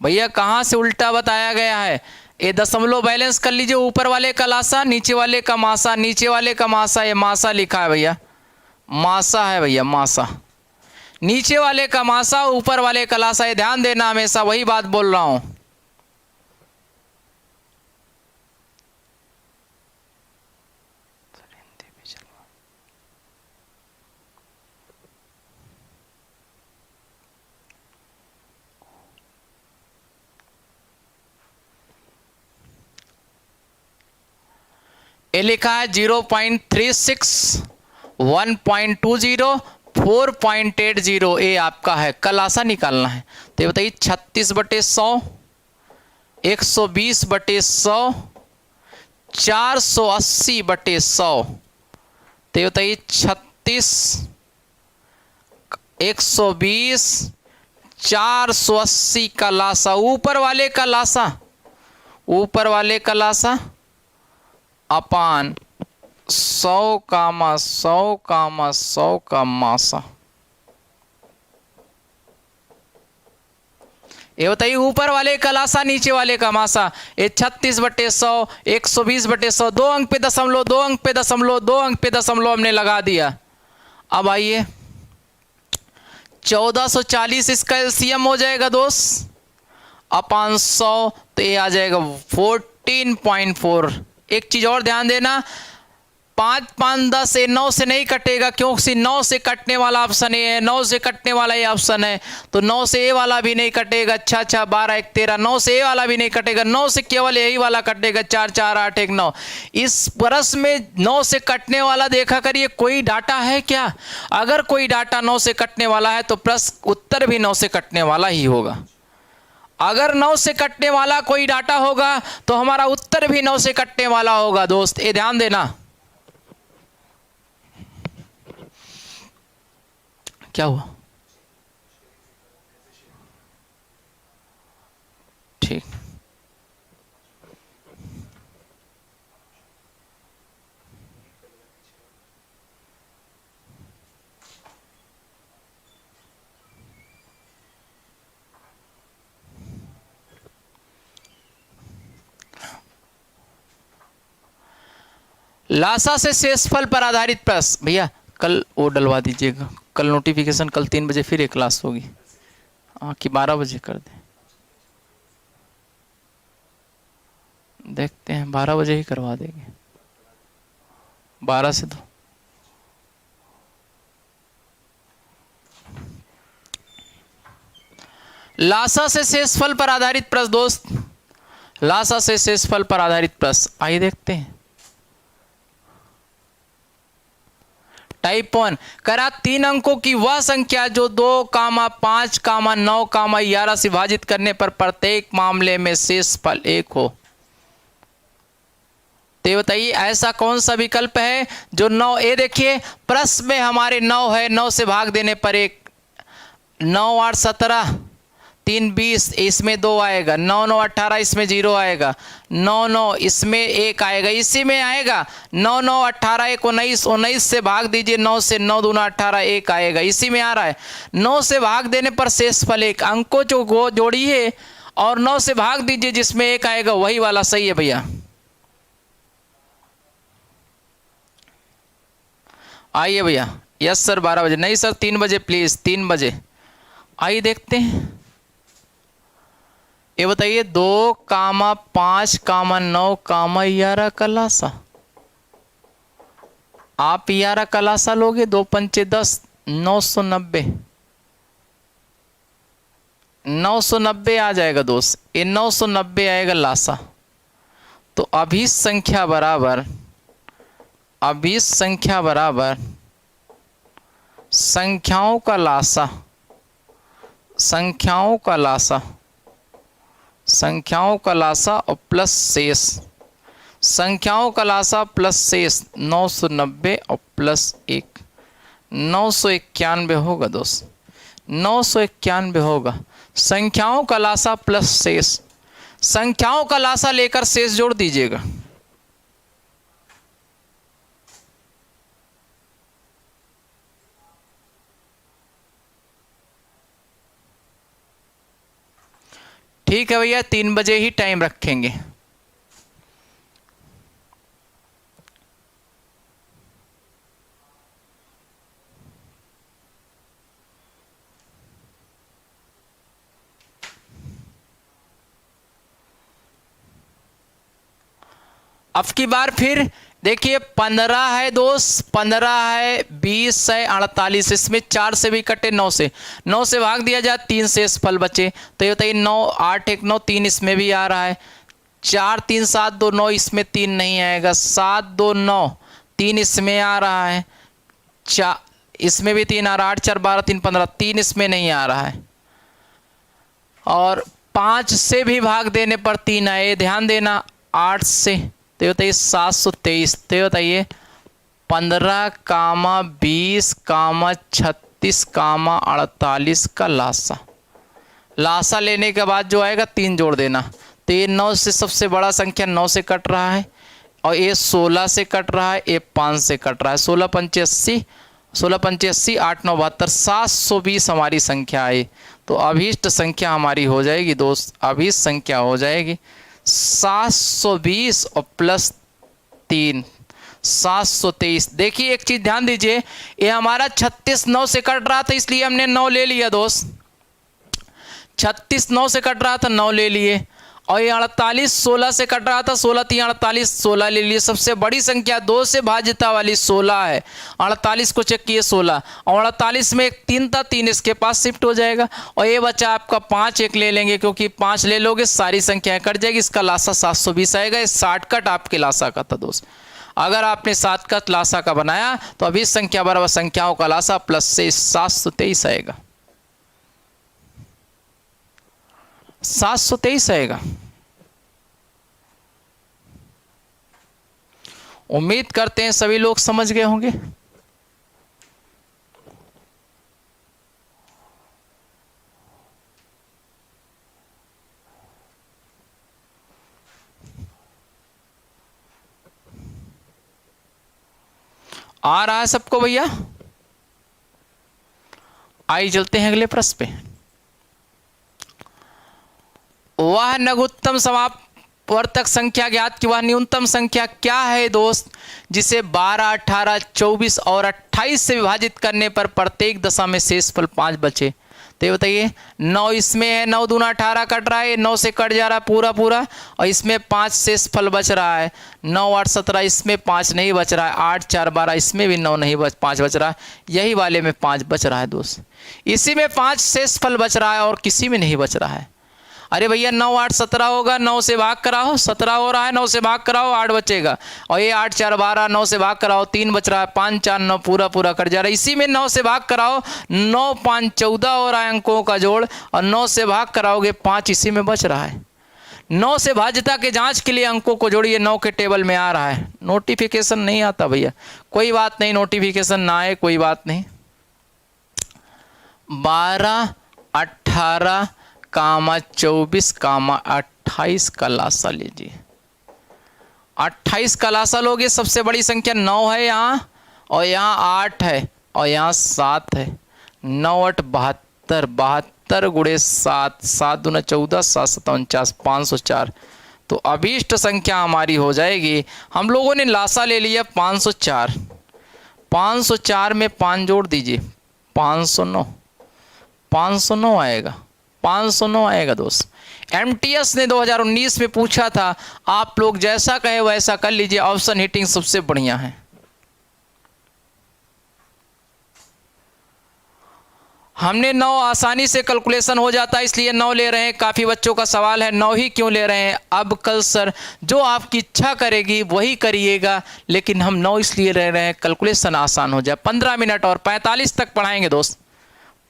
भैया कहां से उल्टा बताया गया है? ये दशमलव बैलेंस कर लीजिए। ऊपर वाले का लासा, नीचे वाले का मासा, नीचे वाले का मासा। ये मासा लिखा है भैया, मासा है भैया, मासा। नीचे वाले का मासा, ऊपर वाले का लासा। ये ध्यान देना, हमेशा वही बात बोल रहा हूं। ये लिखा है 0.36, 1.20, 4.80। ये आपका है, कल आसा निकालना है। तो ये बताइए 36/100, 120/100, 480/100। तो ये बताइए 36, 120, 480 का लासा। ऊपर वाले का लासा, ऊपर वाले का लासा अपान 100, 100, 100 का मासा। ये बताइए ऊपर वाले का लासा, नीचे वाले का मासा। ये 36/100, 120/100, 2 अंक पे दशमलव, 2 अंक पे दशमलव, 2 अंक पे दशमलव हमने लगा दिया। अब आइए 1440 इसका एलसीएम हो जाएगा दोस्त, अपान 100। तो ये आ जाएगा 14.4। एक चीज और ध्यान देना, 5 5 10 ये 9 से नहीं कटेगा, क्योंकि 9 से कटने वाला ऑप्शन ए है, 9 से कटने वाला ये ऑप्शन है, तो 9 से ए वाला भी नहीं कटेगा। अच्छा 12 1 13, 9 से ए वाला भी नहीं कटेगा, 9 से केवल यही वाला कटेगा, 4 4 8 1 9। इस प्रश्न में 9 से कटने वाला देखा करिए कोई डाटा है क्या। अगर कोई डाटा 9 से कटने वाला है तो प्रश्न उत्तर भी 9 से कटने वाला ही होगा। अगर 9 से कटने वाला कोई डाटा होगा तो हमारा उत्तर भी 9 से कटने वाला होगा दोस्त, ये ध्यान देना। क्या हुआ? ठीक, लासा से शेषफल पर आधारित प्रश्न। भैया कल वो डलवा दीजिएगा, कल नोटिफिकेशन, कल 3 बजे फिर एक क्लास होगी। हाँ कि 12 बजे कर दें, देखते हैं 12 बजे ही करवा देंगे, 12 से 2। लासा से शेषफल पर आधारित प्रश्न दोस्त, लासा से शेषफल पर आधारित प्रश्न आइए देखते हैं। टाइप 1 करा 3 अंकों की वह संख्या जो 2, 5, 9, 11 से विभाजित करने पर प्रत्येक मामले में शेषफल 1 हो। तो बताइए ऐसा कौन सा विकल्प है जो 9, ये देखिए प्रश्न में हमारे 9 है, 9 से भाग देने पर 1, 9 8 17, 3 20, इसमें 2 आएगा, 9 9 18, इसमें 0 आएगा, 9 9 इसमें 1 आएगा, इसी में आएगा 9 9 18 1 19, 19 से भाग दीजिए 9 से, 9 दूना 18, 1 आएगा, इसी में आ रहा है। 9 से भाग देने पर शेषफल 1, अंकों जो जोड़िए और 9 से भाग दीजिए, जिसमें 1 आएगा वही वाला सही है भैया। आइए भैया, यस सर 12 बजे, नहीं सर 3 बजे प्लीज, 3 बजे। आइए देखते हैं, ये बताइए 2, 5, 9, 11 का लासा। आप 11 का लासा लोगे, 2 पंचे 10, 990, 990 आ जाएगा दोस्त, ये 990 आएगा लासा। तो अभी संख्या बराबर, अभी संख्या बराबर संख्याओं का लासा, संख्याओं का लासा, संख्याओं का लासा और प्लस शेष, संख्याओं का लासा प्लस शेष 990 और प्लस 1, 991 होगा दोस्त, 991 होगा। संख्याओं का लासा प्लस शेष, संख्याओं का लासा लेकर शेष जोड़ दीजिएगा। ठीक है भैया, 3 बजे ही टाइम रखेंगे। अब की बार फिर देखिए 15 है दोस्त, 15 है, 20 है, 48, इसमें 4 से भी कटे, 9 से, 9 से भाग दिया जाए 3 शेषफल बचे। तो ये बताइए 9 8 1 9, 3 इसमें भी आ रहा है, 4 3 7 2 9, इसमें 3 नहीं आएगा, 7 2 9, 3 इसमें आ रहा है, 4 इसमें भी 3 आ रहा है, 8 4 12 3 15, 3 इसमें नहीं आ रहा है, और 5 से भी भाग देने पर 3 आए, ध्यान देना, 8 से, तो बताइए 723। तो बताइए 15, 20, 36, 48 का लासा, लासा लेने के बाद जो आएगा 3 जोड़ देना। तो ये 9 से सबसे बड़ा संख्या 9 से कट रहा है, और ये 16 से कट रहा है, ये 5 से कट रहा है, 16 पंचे 80, 16 पंचे 80, 8 9 72, 720 हमारी संख्या आई। तो अभीष्ट संख्या हमारी हो जाएगी दोस्त, अभीष्ट संख्या हो जाएगी 720 और प्लस 3 723। देखिए एक चीज ध्यान दीजिए, ये हमारा 36 9 से कट रहा था, इसलिए हमने 9 ले लिया दोस्त, 36 9 से कट रहा था, 9 ले लिए, और ये 48 16 से कट रहा था, 16 3 48, 16 ले लिए। सबसे बड़ी संख्या 2 से भाज्यता वाली 16 है। 48 को चेक किए 16, और 48 में एक 3 था, 3 इसके पास शिफ्ट हो जाएगा। और ये बच्चा आपका 5 एक ले लेंगे, क्योंकि 5 ले लोगे सारी संख्याएं कट जाएगी। इसका लासा 720 आएगा। ये शॉर्टकट आपके लासा का था दोस्त। अगर आपने 7 का लासा का बनाया तो अभी संख्या बराबर संख्याओं का लासा प्लस से 723 आएगा। 723 आएगा। उम्मीद करते हैं सभी लोग समझ गए होंगे। आ रहा है सबको भैया? आइए चलते हैं अगले प्रश्न पे। वह लघुत्तम समापवर्तक संख्या ज्ञात की वह न्यूनतम संख्या क्या है दोस्त, जिसे 12 18 24 और 28 से विभाजित करने पर प्रत्येक दशा में शेषफल 5 बचे। तो ये बताइए, 9 इसमें है, 9 दूना 18 कट रहा है, 9 से कट जा रहा है पूरा पूरा, और इसमें 5 शेषफल बच रहा है। 9 8 17, इसमें 5 नहीं बच रहा है। 8 4 12, इसमें भी 9 नहीं 5 बच रहा है। यही वाले में 5 बच रहा है दोस्त। इसी में 5 शेषफल बच रहा है और किसी में नहीं बच रहा है। अरे भैया 9 8 17 होगा, 9 से भाग कराओ, 17 हो रहा है, 9 से भाग कराओ 8 बचेगा। और ये 8 4 12, 9 से भाग कराओ 3 बच रहा है, 5 4 9 पूरा पूरा कट जा रहा है। इसी में 9 से भाग कराओ 9 5 14 हो रहा है अंकों का जोड़, और 9 से भाग कराओगे 5 इसी में बच रहा है। 9 से भाज्यता के जांच के लिए अंकों को जोड़िए, 9 के टेबल में आ रहा है। नोटिफिकेशन नहीं आता भैया, कोई बात नहीं, नोटिफिकेशन ना आए कोई बात नहीं। 12 18 24 28 का लासा लीजिए। 28 का लासा लोगे, सबसे बड़ी संख्या 9 है यहाँ, और यहाँ 8 है, और यहाँ 7 है। 9 8 72, 72 गुणे 7, 7 दूना 14, 7 7 49, 504। तो अभीष्ट संख्या हमारी हो जाएगी। हम लोगों ने लासा ले लिया 504। 504 में 5 जोड़ दीजिए, 509। 509 आएगा, 509 आएगा दोस्त। एमटीएस ने 2019 में पूछा था, आप लोग जैसा कहे वैसा कर लीजिए, ऑप्शन हिटिंग सबसे बढ़िया है। हमने 9 आसानी से कैलकुलेशन हो जाता है, इसलिए 9 ले रहे हैं। काफ़ी बच्चों का सवाल है 9 ही क्यों ले रहे हैं। अब कल सर जो आपकी इच्छा करेगी वही करिएगा, लेकिन हम 9 इसलिए ले रहे हैं कैलकुलेशन आसान हो जाए। 15 मिनट और 45 तक पढ़ाएंगे दोस्त,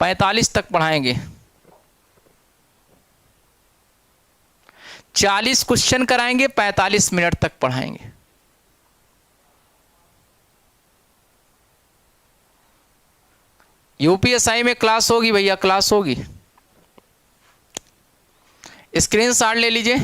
45 तक पढ़ाएंगे। 40 क्वेश्चन कराएंगे, 45 मिनट तक पढ़ाएंगे। यूपीएसआई में क्लास होगी भैया, क्लास होगी। स्क्रीनशॉट ले लीजिए।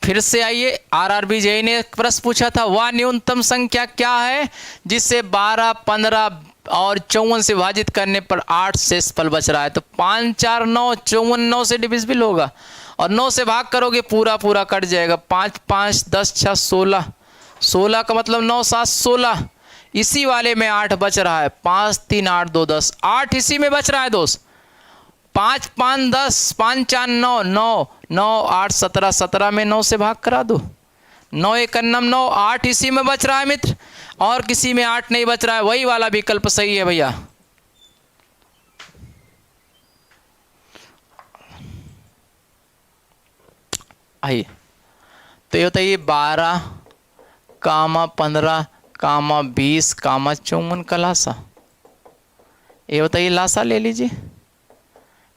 फिर से आइए, आरआरबी जेईई ने प्रश्न पूछा था, वह न्यूनतम संख्या क्या है जिससे 12 15 और 54 से विभाजित करने पर 8 शेषफल बच रहा है। तो 5 4 9, 54 9 से डिविजिबल होगा, और 9 से भाग करोगे पूरा पूरा कट जाएगा। 5 5 10 6 16, 16 का मतलब 9 7 16। इसी वाले में 8 बच रहा है। 5 3 8 2 10, 8 इसी में बच रहा है दोस्त। 5 5 10, 5 4 9 9 9 8 17, 17 में 9 से भाग करा दो। 9 1 9, 8 इसी में बच रहा है मित्र, और किसी में 8 नहीं बच रहा है। वही वाला विकल्प सही है भैया। आइए तो ये बताइए 12 15 20 54 का लासा। ये बताइए लासा ले लीजिए।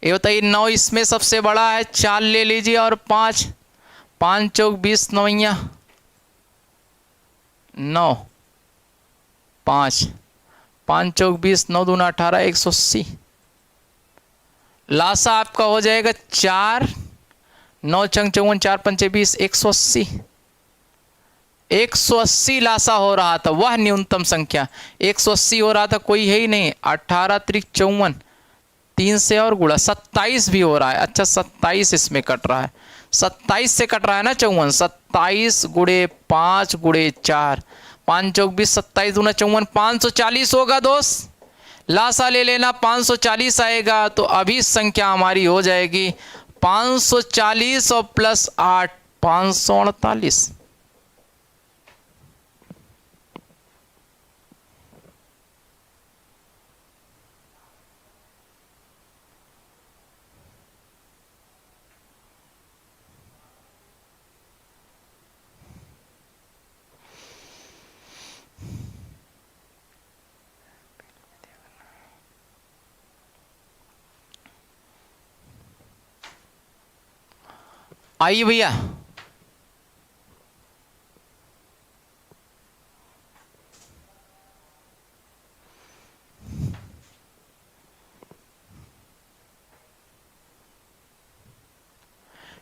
ये बताइए 9 इसमें सबसे बड़ा है, 4 ले लीजिए, और 5 5 चौक 20 9 9 5 5 चौक 20 9 दूना 18 180। लासा आपका हो जाएगा 4 9 चंग 54 4 पंचे 20 180। 180 लासा हो रहा था, वह न्यूनतम संख्या 180 हो रहा था, कोई है ही नहीं। 18 3 54, 3 से और गुणा 27 भी हो रहा है। अच्छा 27 इसमें कट रहा है, 27 से कट रहा है ना 54। 27 गुणे 5 गुणे 4, 5 चौक 20 27 दूना 54, 540 होगा दोस्त। लासा ले लेना, 540 आएगा। तो अभी संख्या हमारी हो जाएगी 540 और प्लस 8 548। आइए भैया,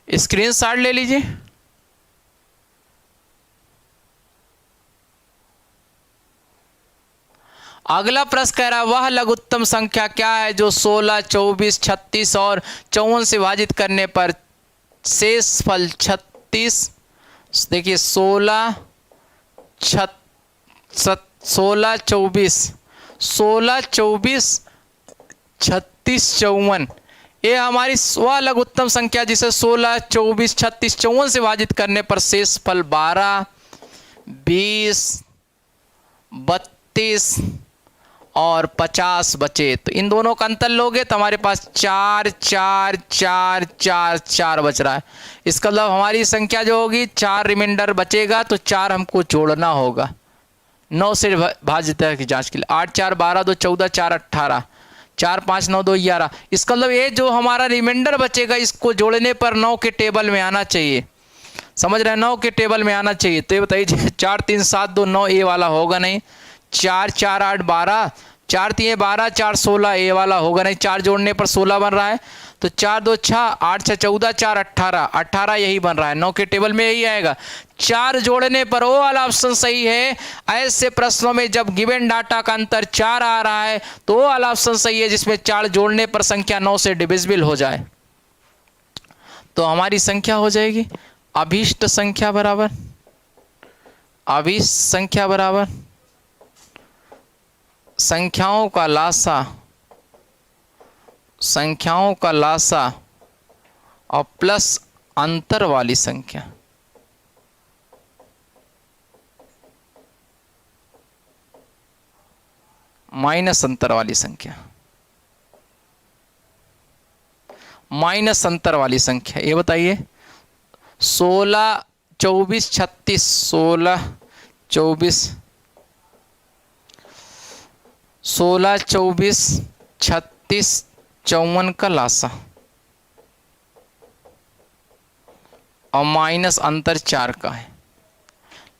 स्क्रीनशॉट ले लीजिए। अगला प्रश्न कह रहा है वह लघुत्तम संख्या क्या है जो 16, 24, 36 और 54 से विभाजित करने पर शेष फल 36। देखिए 16, 24, 36, 54, ये हमारी वह लघुत्तम संख्या जिसे 16, 24, 36, 54 से विभाजित करने पर शेष फल 12, 20, 32 और 50 बचे। तो इन दोनों का अंतर लोगे तो हमारे पास 4, 4, 4, 4, 4 बच रहा है। इसका मतलब हमारी संख्या जो होगी 4 रिमाइंडर बचेगा, तो 4 हमको जोड़ना होगा 9 से भाजित की जांच के लिए। 8, 4, 12, 2, 14, 4, 18, 4, 5, 9, 2, 11। इसका मतलब ये जो हमारा रिमाइंडर बचेगा इसको जोड़ने पर 9 के टेबल में आना चाहिए। समझ रहे हैं, 9 के टेबल में आना चाहिए। तो ये बताइए 4, 3, 7, 2, 9 ए वाला होगा नहीं। 4, 4, 8, 12, 4, 3, 12, 4, 16 ए वाला होगा नहीं। 4 जोड़ने पर 16 बन रहा है। तो 4, 2, 6, 8, 6, 14, 4, 18, 18 यही बन रहा है। 9 के टेबल में यही आएगा। 4 जोड़ने पर वो वाला ऑप्शन सही है। ऐसे प्रश्नों में जब गिवन डाटा का अंतर 4 आ रहा है तो वो वाला ऑप्शन सही है जिसमें 4 जोड़ने पर संख्या 9 से डिविजिबल हो जाए। तो हमारी संख्या हो जाएगी अभीष्ट संख्या बराबर अभीष्ट संख्या बराबर संख्याओं का लासा और प्लस अंतर वाली संख्या। माइनस अंतर वाली संख्या। माइनस अंतर वाली संख्या ये बताइए 16, 24, 36, 16, 24, 36, 54 का लासा और माइनस अंतर 4 का है।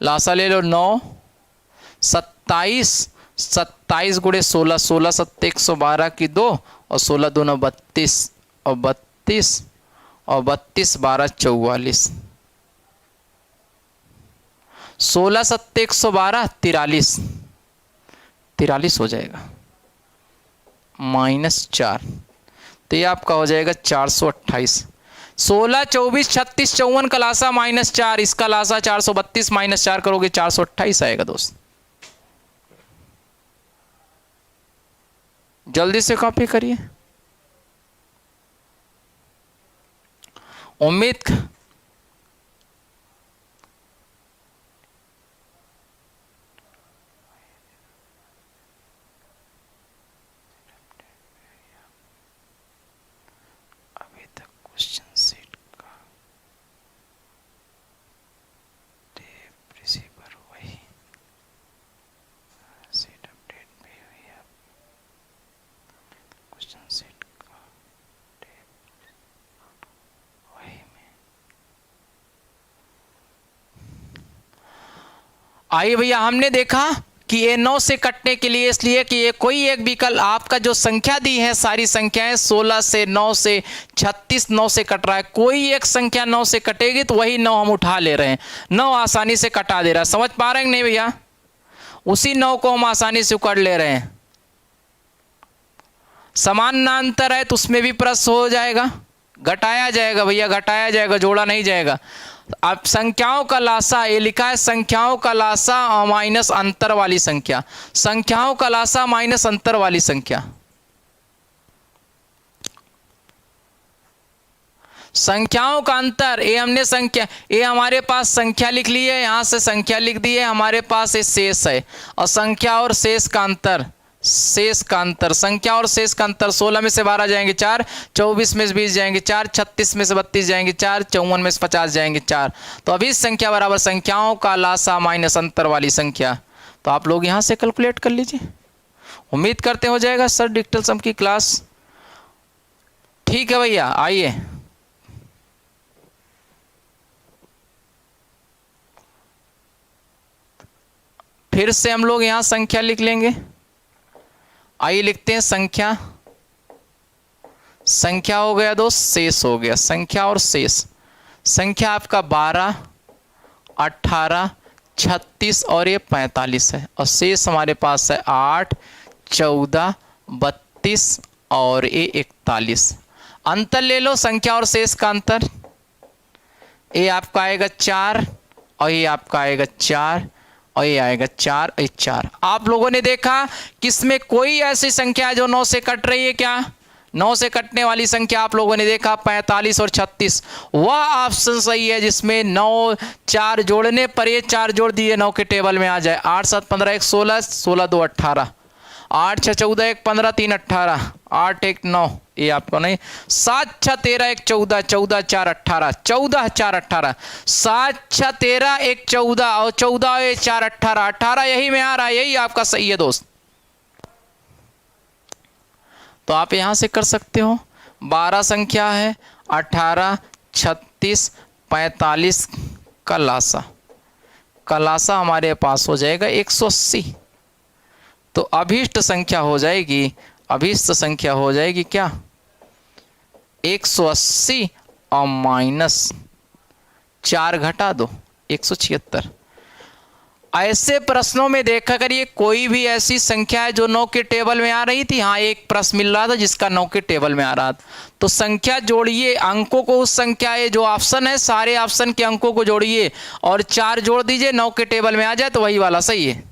लासा ले लो 9, 27, 27 गुणे 16, 16 7 112 की 2 और 16 दूना 32 और 32 और 32 12 44। 16 7 112 43 43 हो जाएगा -4। तो ये आपका हो जाएगा 428। 16, 24, 36, 54 का लासा -4, इसका लासा 432 -4 करोगे 428 आएगा दोस्त। जल्दी से कॉपी करिए। उम्मीद अभी तक क्वेश्चन सेट का टेप रिसीवर वही सेट अपडेट भी हुई है। क्वेश्चन सेट का टेप वही में। आइए भैया, हमने देखा कि ये 9 से कटने के लिए इसलिए कि ये कोई एक विकल्प आपका जो संख्या दी है सारी संख्याएं 16 से 9 से 36 9 से कट रहा है। कोई एक संख्या 9 से कटेगी तो वही 9 हम उठा ले रहे हैं। 9 आसानी से कटा दे रहा है। समझ पा रहे हैं नहीं भैया? उसी 9 को हम आसानी से उकड़ ले रहे हैं। समानांतर है तो उसमें भी प्लस हो जाएगा, घटाया जाएगा भैया, घटाया जाएगा, जोड़ा नहीं जाएगा। अब संख्याओं का लासा ये लिखा है, संख्याओं का लासा और माइनस अंतर वाली संख्या। संख्याओं का लासा माइनस अंतर वाली संख्या। संख्याओं का अंतर, ये हमने संख्या, ये हमारे पास संख्या लिख ली है, यहाँ से संख्या लिख दी है, हमारे पास ये शेष है। और संख्या और शेष का अंतर, शेष का अंतर, संख्या और शेष का अंतर, 16 में से 12 जाएंगे 4, 24 में से 20 जाएंगे 4, 36 में से 32 जाएंगे 4, 54 में से 50 जाएंगे 4। तो अभी संख्या बराबर संख्याओं का लासा माइनस अंतर वाली संख्या। तो आप लोग यहाँ से कैलकुलेट कर लीजिए। उम्मीद करते हो जाएगा सर डिजिटल सम की क्लास। ठीक है भैया, आइए फिर से हम लोग यहाँ संख्या लिख लेंगे। आइए लिखते हैं संख्या, संख्या हो गया दोस्त, शेष हो गया, संख्या और शेष। संख्या आपका 12, 18, 36 और ये 45 है, और शेष हमारे पास है 8, 14, 32 और ये 41। अंतर ले लो संख्या और शेष का अंतर, ये आपका आएगा 4 और ये आपका आएगा 4 और ये आएगा 4 और 4। आप लोगों ने देखा कि इसमें कोई ऐसी संख्या है जो 9 से कट रही है क्या? 9 से कटने वाली संख्या आप लोगों ने देखा 45 और 36, वह ऑप्शन सही है जिसमें 9 4 जोड़ने पर ये 4 जोड़ दिए 9 के टेबल में आ जाए। 8 7 15 1 16, 16 2 18, 8 6 14 1 15 3 18, 8 1 9, ये आपको नहीं, 7 6 13 1 14, 14 4 18, 14 4 18, 7 6 13 1 14 और 14 4 18, 18 यही में आ रहा है, यही आपका सही है दोस्त। तो आप यहां से कर सकते हो। 12 संख्या है, 18, 36, 45 का लासा, का लासा हमारे पास हो जाएगा 180। तो अभीष्ट संख्या हो जाएगी, अभीष्ट संख्या हो जाएगी क्या? 180 और माइनस 4 घटा दो 176। ऐसे प्रश्नों में देखा करिए, कोई भी ऐसी संख्या है जो 9 के टेबल में आ रही थी। हाँ, एक प्रश्न मिल रहा था जिसका 9 के टेबल में आ रहा था, तो संख्या जोड़िए, अंकों को उस संख्या है जो ऑप्शन है, सारे ऑप्शन के अंकों को जोड़िए और 4 जोड़ दीजिए, 9 के टेबल में आ जाए तो वही वाला सही है।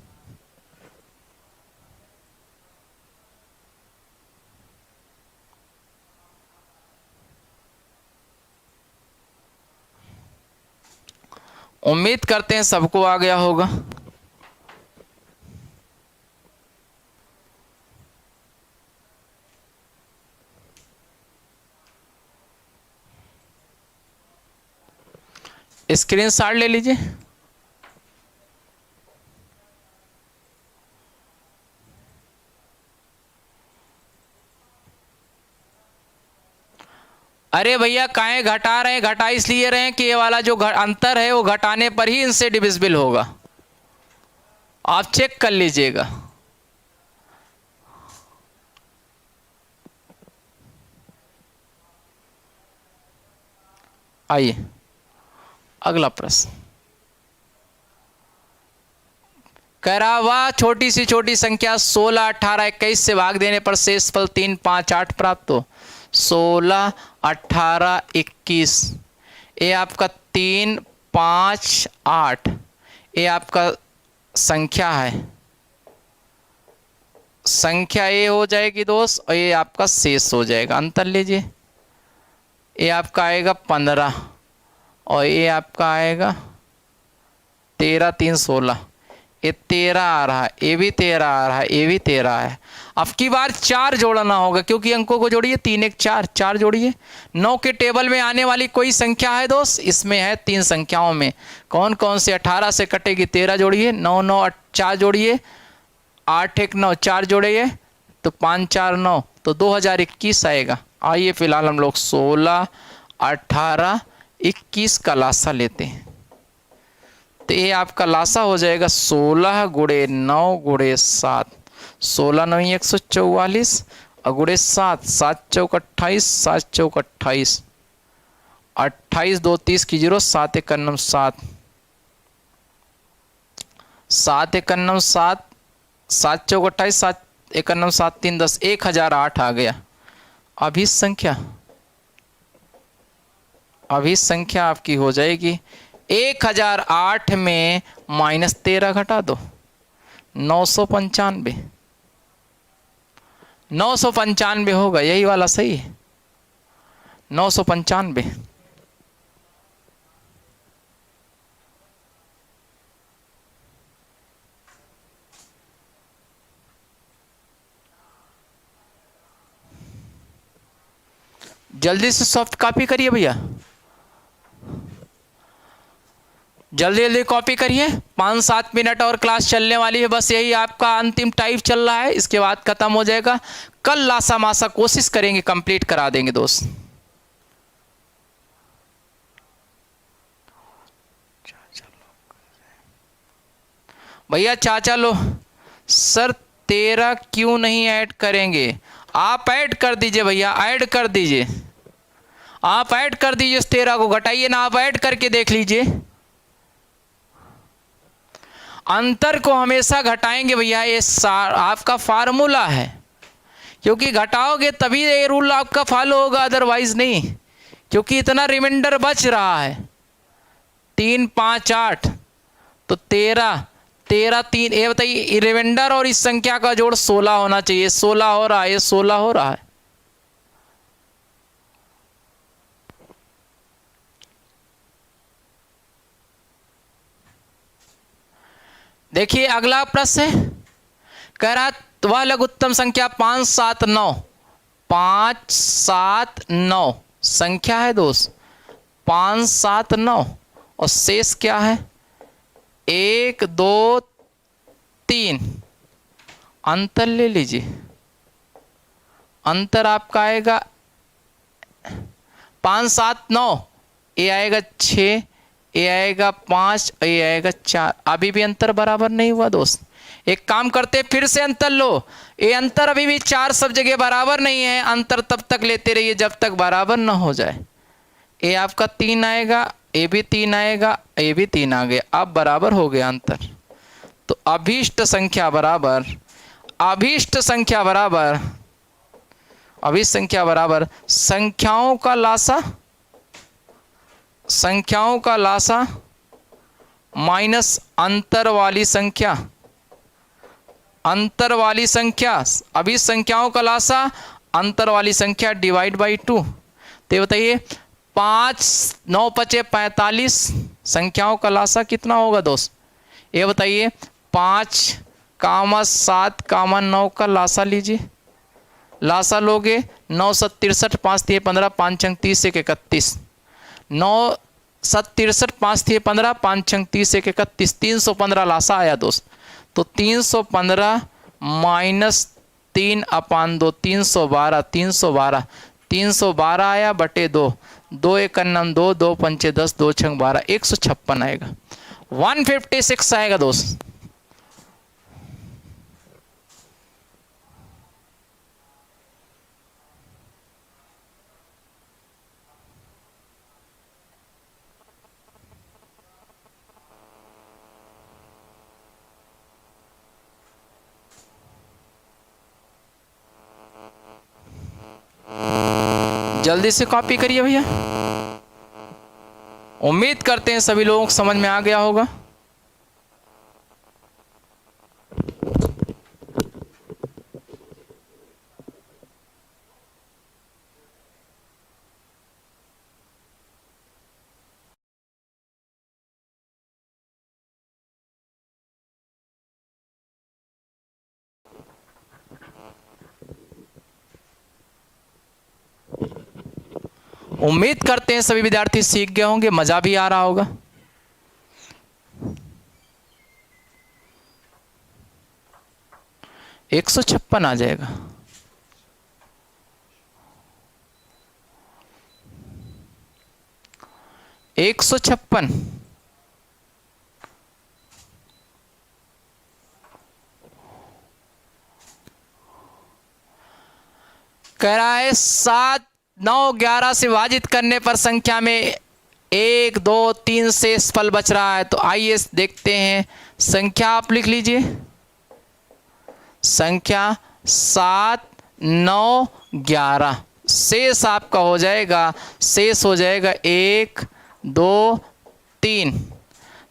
उम्मीद करते हैं सबको आ गया होगा। स्क्रीनशॉट ले लीजिए। अरे भैया काहे घटा रहे हैं? घटा इसलिए रहे हैं कि ये वाला जो अंतर है वो घटाने पर ही इनसे डिविजिबल होगा, आप चेक कर लीजिएगा। आइए अगला प्रश्न कह रहा, वह छोटी सी छोटी संख्या 16, 18, 21 से भाग देने पर शेषफल 3, 5, 8 प्राप्त हो। 16, 18, 21, ये आपका 3, 5, 8, ये आपका संख्या है, संख्या ये हो जाएगी दोस्त, और ये आपका शेष हो जाएगा। अंतर लीजिए, ये आपका आएगा 15 और ये आपका आएगा 13, 3, 16, ये 13 आ रहा है, ये भी 13 आ रहा है, ये भी 13 है। अब की बार 4 जोड़ना होगा क्योंकि अंकों को जोड़िए, 3 1 4, 4 जोड़िए। 9 के टेबल में आने वाली कोई संख्या है दोस्त? इसमें है 3 संख्याओं में, कौन कौन से? 18 से कटेगी 13 जोड़िए, 9 9 4 जोड़िए, 8 1 9 4 जोड़िए, तो 5 4 9, तो 2021 आएगा। आइए फिलहाल हम लोग 16, 18, 21 का लासा लेते हैं। तो ये आपका लासा हो जाएगा 16 गुणे 9 गुणे 7, 16 9 144 और गुणे 7, 7 चौक 28, 7 चौक 28, 28 2 30 की 0, 7 1 9 7, 7 1 9 7, 7 चौक 28, 7 1 9 7 3 10, 1008 आ गया। अभी संख्या, अभी संख्या आपकी हो जाएगी 1008 में माइनस 13 घटा दो, 995, 995 होगा, यही वाला सही है, 995। जल्दी से सॉफ्ट कॉपी करिए भैया, जल्दी जल्दी कॉपी करिए। 5-7 मिनट और क्लास चलने वाली है, बस यही आपका अंतिम टाइप चल रहा है, इसके बाद खत्म हो जाएगा। कल लासा मासा कोशिश करेंगे कंप्लीट करा देंगे दोस्त। भैया चाचा लो सर 13 क्यों नहीं ऐड करेंगे? आप ऐड कर दीजिए भैया, ऐड कर दीजिए, आप ऐड कर दीजिए। इस 13 को घटाइए ना, आप ऐड करके देख लीजिए। अंतर को हमेशा घटाएंगे भैया, ये आपका फार्मूला है, क्योंकि घटाओगे तभी ये रूल आपका फॉलो होगा, अदरवाइज नहीं। क्योंकि इतना रिमाइंडर बच रहा है, 3 5 8 तो 13 13 3। ये बताइए रिमाइंडर और इस संख्या का जोड़ 16 होना चाहिए, 16 हो रहा है, ये 16 हो रहा है। देखिए अगला प्रश्न है, कह रहा वह लघुत्तम संख्या 5 7 9 5 7 9 संख्या है दोस्त, 5 7 9 और शेष क्या है 1 2 3। अंतर ले लीजिए, अंतर आपका आएगा 5 7 9, ये आएगा 6, ये आएगा 5, ये आएगा 4। अभी भी अंतर बराबर नहीं हुआ दोस्त। एक काम करते फिर से अंतर लो, ये अंतर अभी भी 4 सब जगह बराबर नहीं है, अंतर तब तक लेते रहिए जब तक बराबर ना हो जाए। ये आपका 3 आएगा, ये भी 3 आएगा, ये भी 3 आ गया, अब बराबर हो गया अंतर। तो अभीष्ट संख्या बराबर, अभीष्ट संख्या बराबर, अभीष्ट संख्या बराबर संख्याओं का लासा, संख्याओं का लासा माइनस अंतर वाली संख्या, अंतर वाली संख्या। अभी संख्याओं का लासा अंतर वाली संख्या डिवाइड बाई 2। तो ये बताइए 5 9 5 45 संख्याओं का लासा कितना होगा दोस्त? ये बताइए 5 7 9 का लासा लीजिए, लासा लोगे 9 7 63 5 3 15 5 6 30 1 31, 9 7 63 5 3 15 5 6 30 1 31, 315 लासा आया दोस्त। तो 315 माइनस 3/2 312, 312 312 आया बटे 2, 2 1 9 2, 2 5 10, 2 6 12, 156 आएगा, 156 आएगा दोस्त। जल्दी से कॉपी करिए भैया, उम्मीद करते हैं सभी लोगों को समझ में आ गया होगा। उम्मीद करते हैं सभी विद्यार्थी सीख गए होंगे, मजा भी आ रहा होगा। एक 156 आ जाएगा, एक 156 कह रहा है 7 9 11 से विभाजित करने पर संख्या में 1 2 3 शेष फल बच रहा है। तो आइए देखते हैं, संख्या आप लिख लीजिए, संख्या 7 9 11, शेष आपका हो जाएगा, शेष हो जाएगा 1 2 3।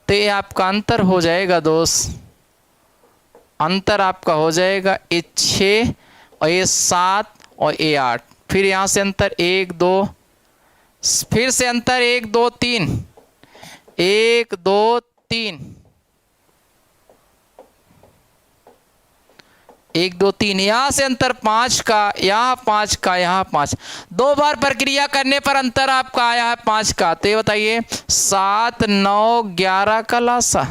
तो ये आपका अंतर हो जाएगा दोस्त, अंतर आपका हो जाएगा ये 6 और ये 7 और ये 8। फिर यहाँ से अंतर 1 2, फिर से अंतर 1 2 3, 1 2 3, 1 2 3, यहाँ से अंतर 5 का, यहाँ 5 का, यहाँ 5, 2 बार प्रक्रिया करने पर अंतर आपका आया है 5 का। तो ये बताइए 7 9 11 का लासा,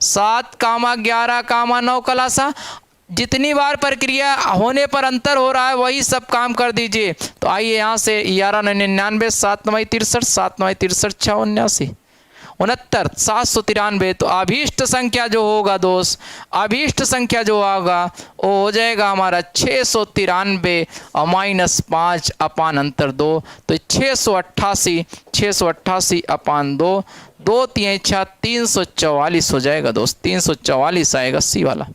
7 कामा 11 कामा 9 का लासा। जितनी बार प्रक्रिया होने पर अंतर हो रहा है वही सब काम कर दीजिए। तो आइए यहाँ से 11 99, 7 9 63, 7 9 63 6 79 69 793। तो अभीष्ट संख्या जो होगा दोस्त, अभीष्ट संख्या जो होगा वो हो जाएगा हमारा 693 और -5 अपान अंतर 2। तो 688, 688 अपान 2, 2 3 6 344 हो जाएगा दोस्त, 344 आएगा सी वाला।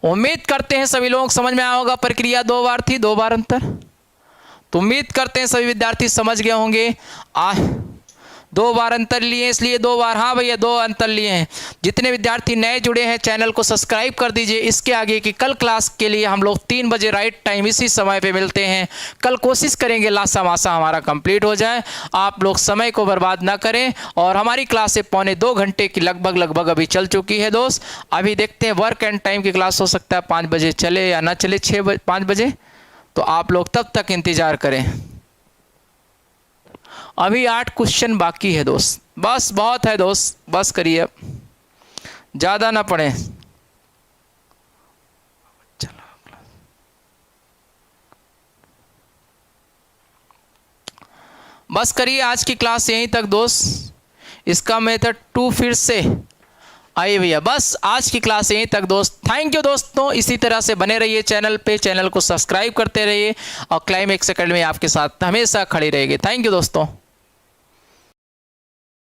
उम्मीद करते हैं सभी लोग समझ में आया होगा। प्रक्रिया 2 बार थी, 2 बार अंतर। तो उम्मीद करते हैं सभी विद्यार्थी समझ गए होंगे। 2 बार अंतर लिए इसलिए 2 बार, हाँ भैया 2 अंतर लिए हैं। जितने विद्यार्थी नए जुड़े हैं चैनल को सब्सक्राइब कर दीजिए। इसके आगे की कल क्लास के लिए हम लोग 3 बजे राइट टाइम इसी समय पे मिलते हैं। कल कोशिश करेंगे लासा मासा हमारा कंप्लीट हो जाए। आप लोग समय को बर्बाद ना करें। और हमारी क्लासें 1.25 घंटे की लगभग अभी चल चुकी है दोस्त। अभी देखते हैं वर्क एंड टाइम की क्लास हो सकता है 5 बजे चले या ना चले, 5 बजे। तो आप लोग तब तक इंतज़ार करें। अभी 8 क्वेश्चन बाकी है दोस्त, बस बहुत है दोस्त, बस करिए, ज़्यादा ना पढ़ें। बस करिए, आज की क्लास यहीं तक दोस्त। इसका मेथड 2 फिर से आइए भैया, बस आज की क्लास यहीं तक दोस्त। थैंक यू दोस्तों, इसी तरह से बने रहिए चैनल पे, चैनल को सब्सक्राइब करते रहिए और क्लाइमेक्स एकेडमी आपके साथ हमेशा खड़ी रहेगी। थैंक यू दोस्तों।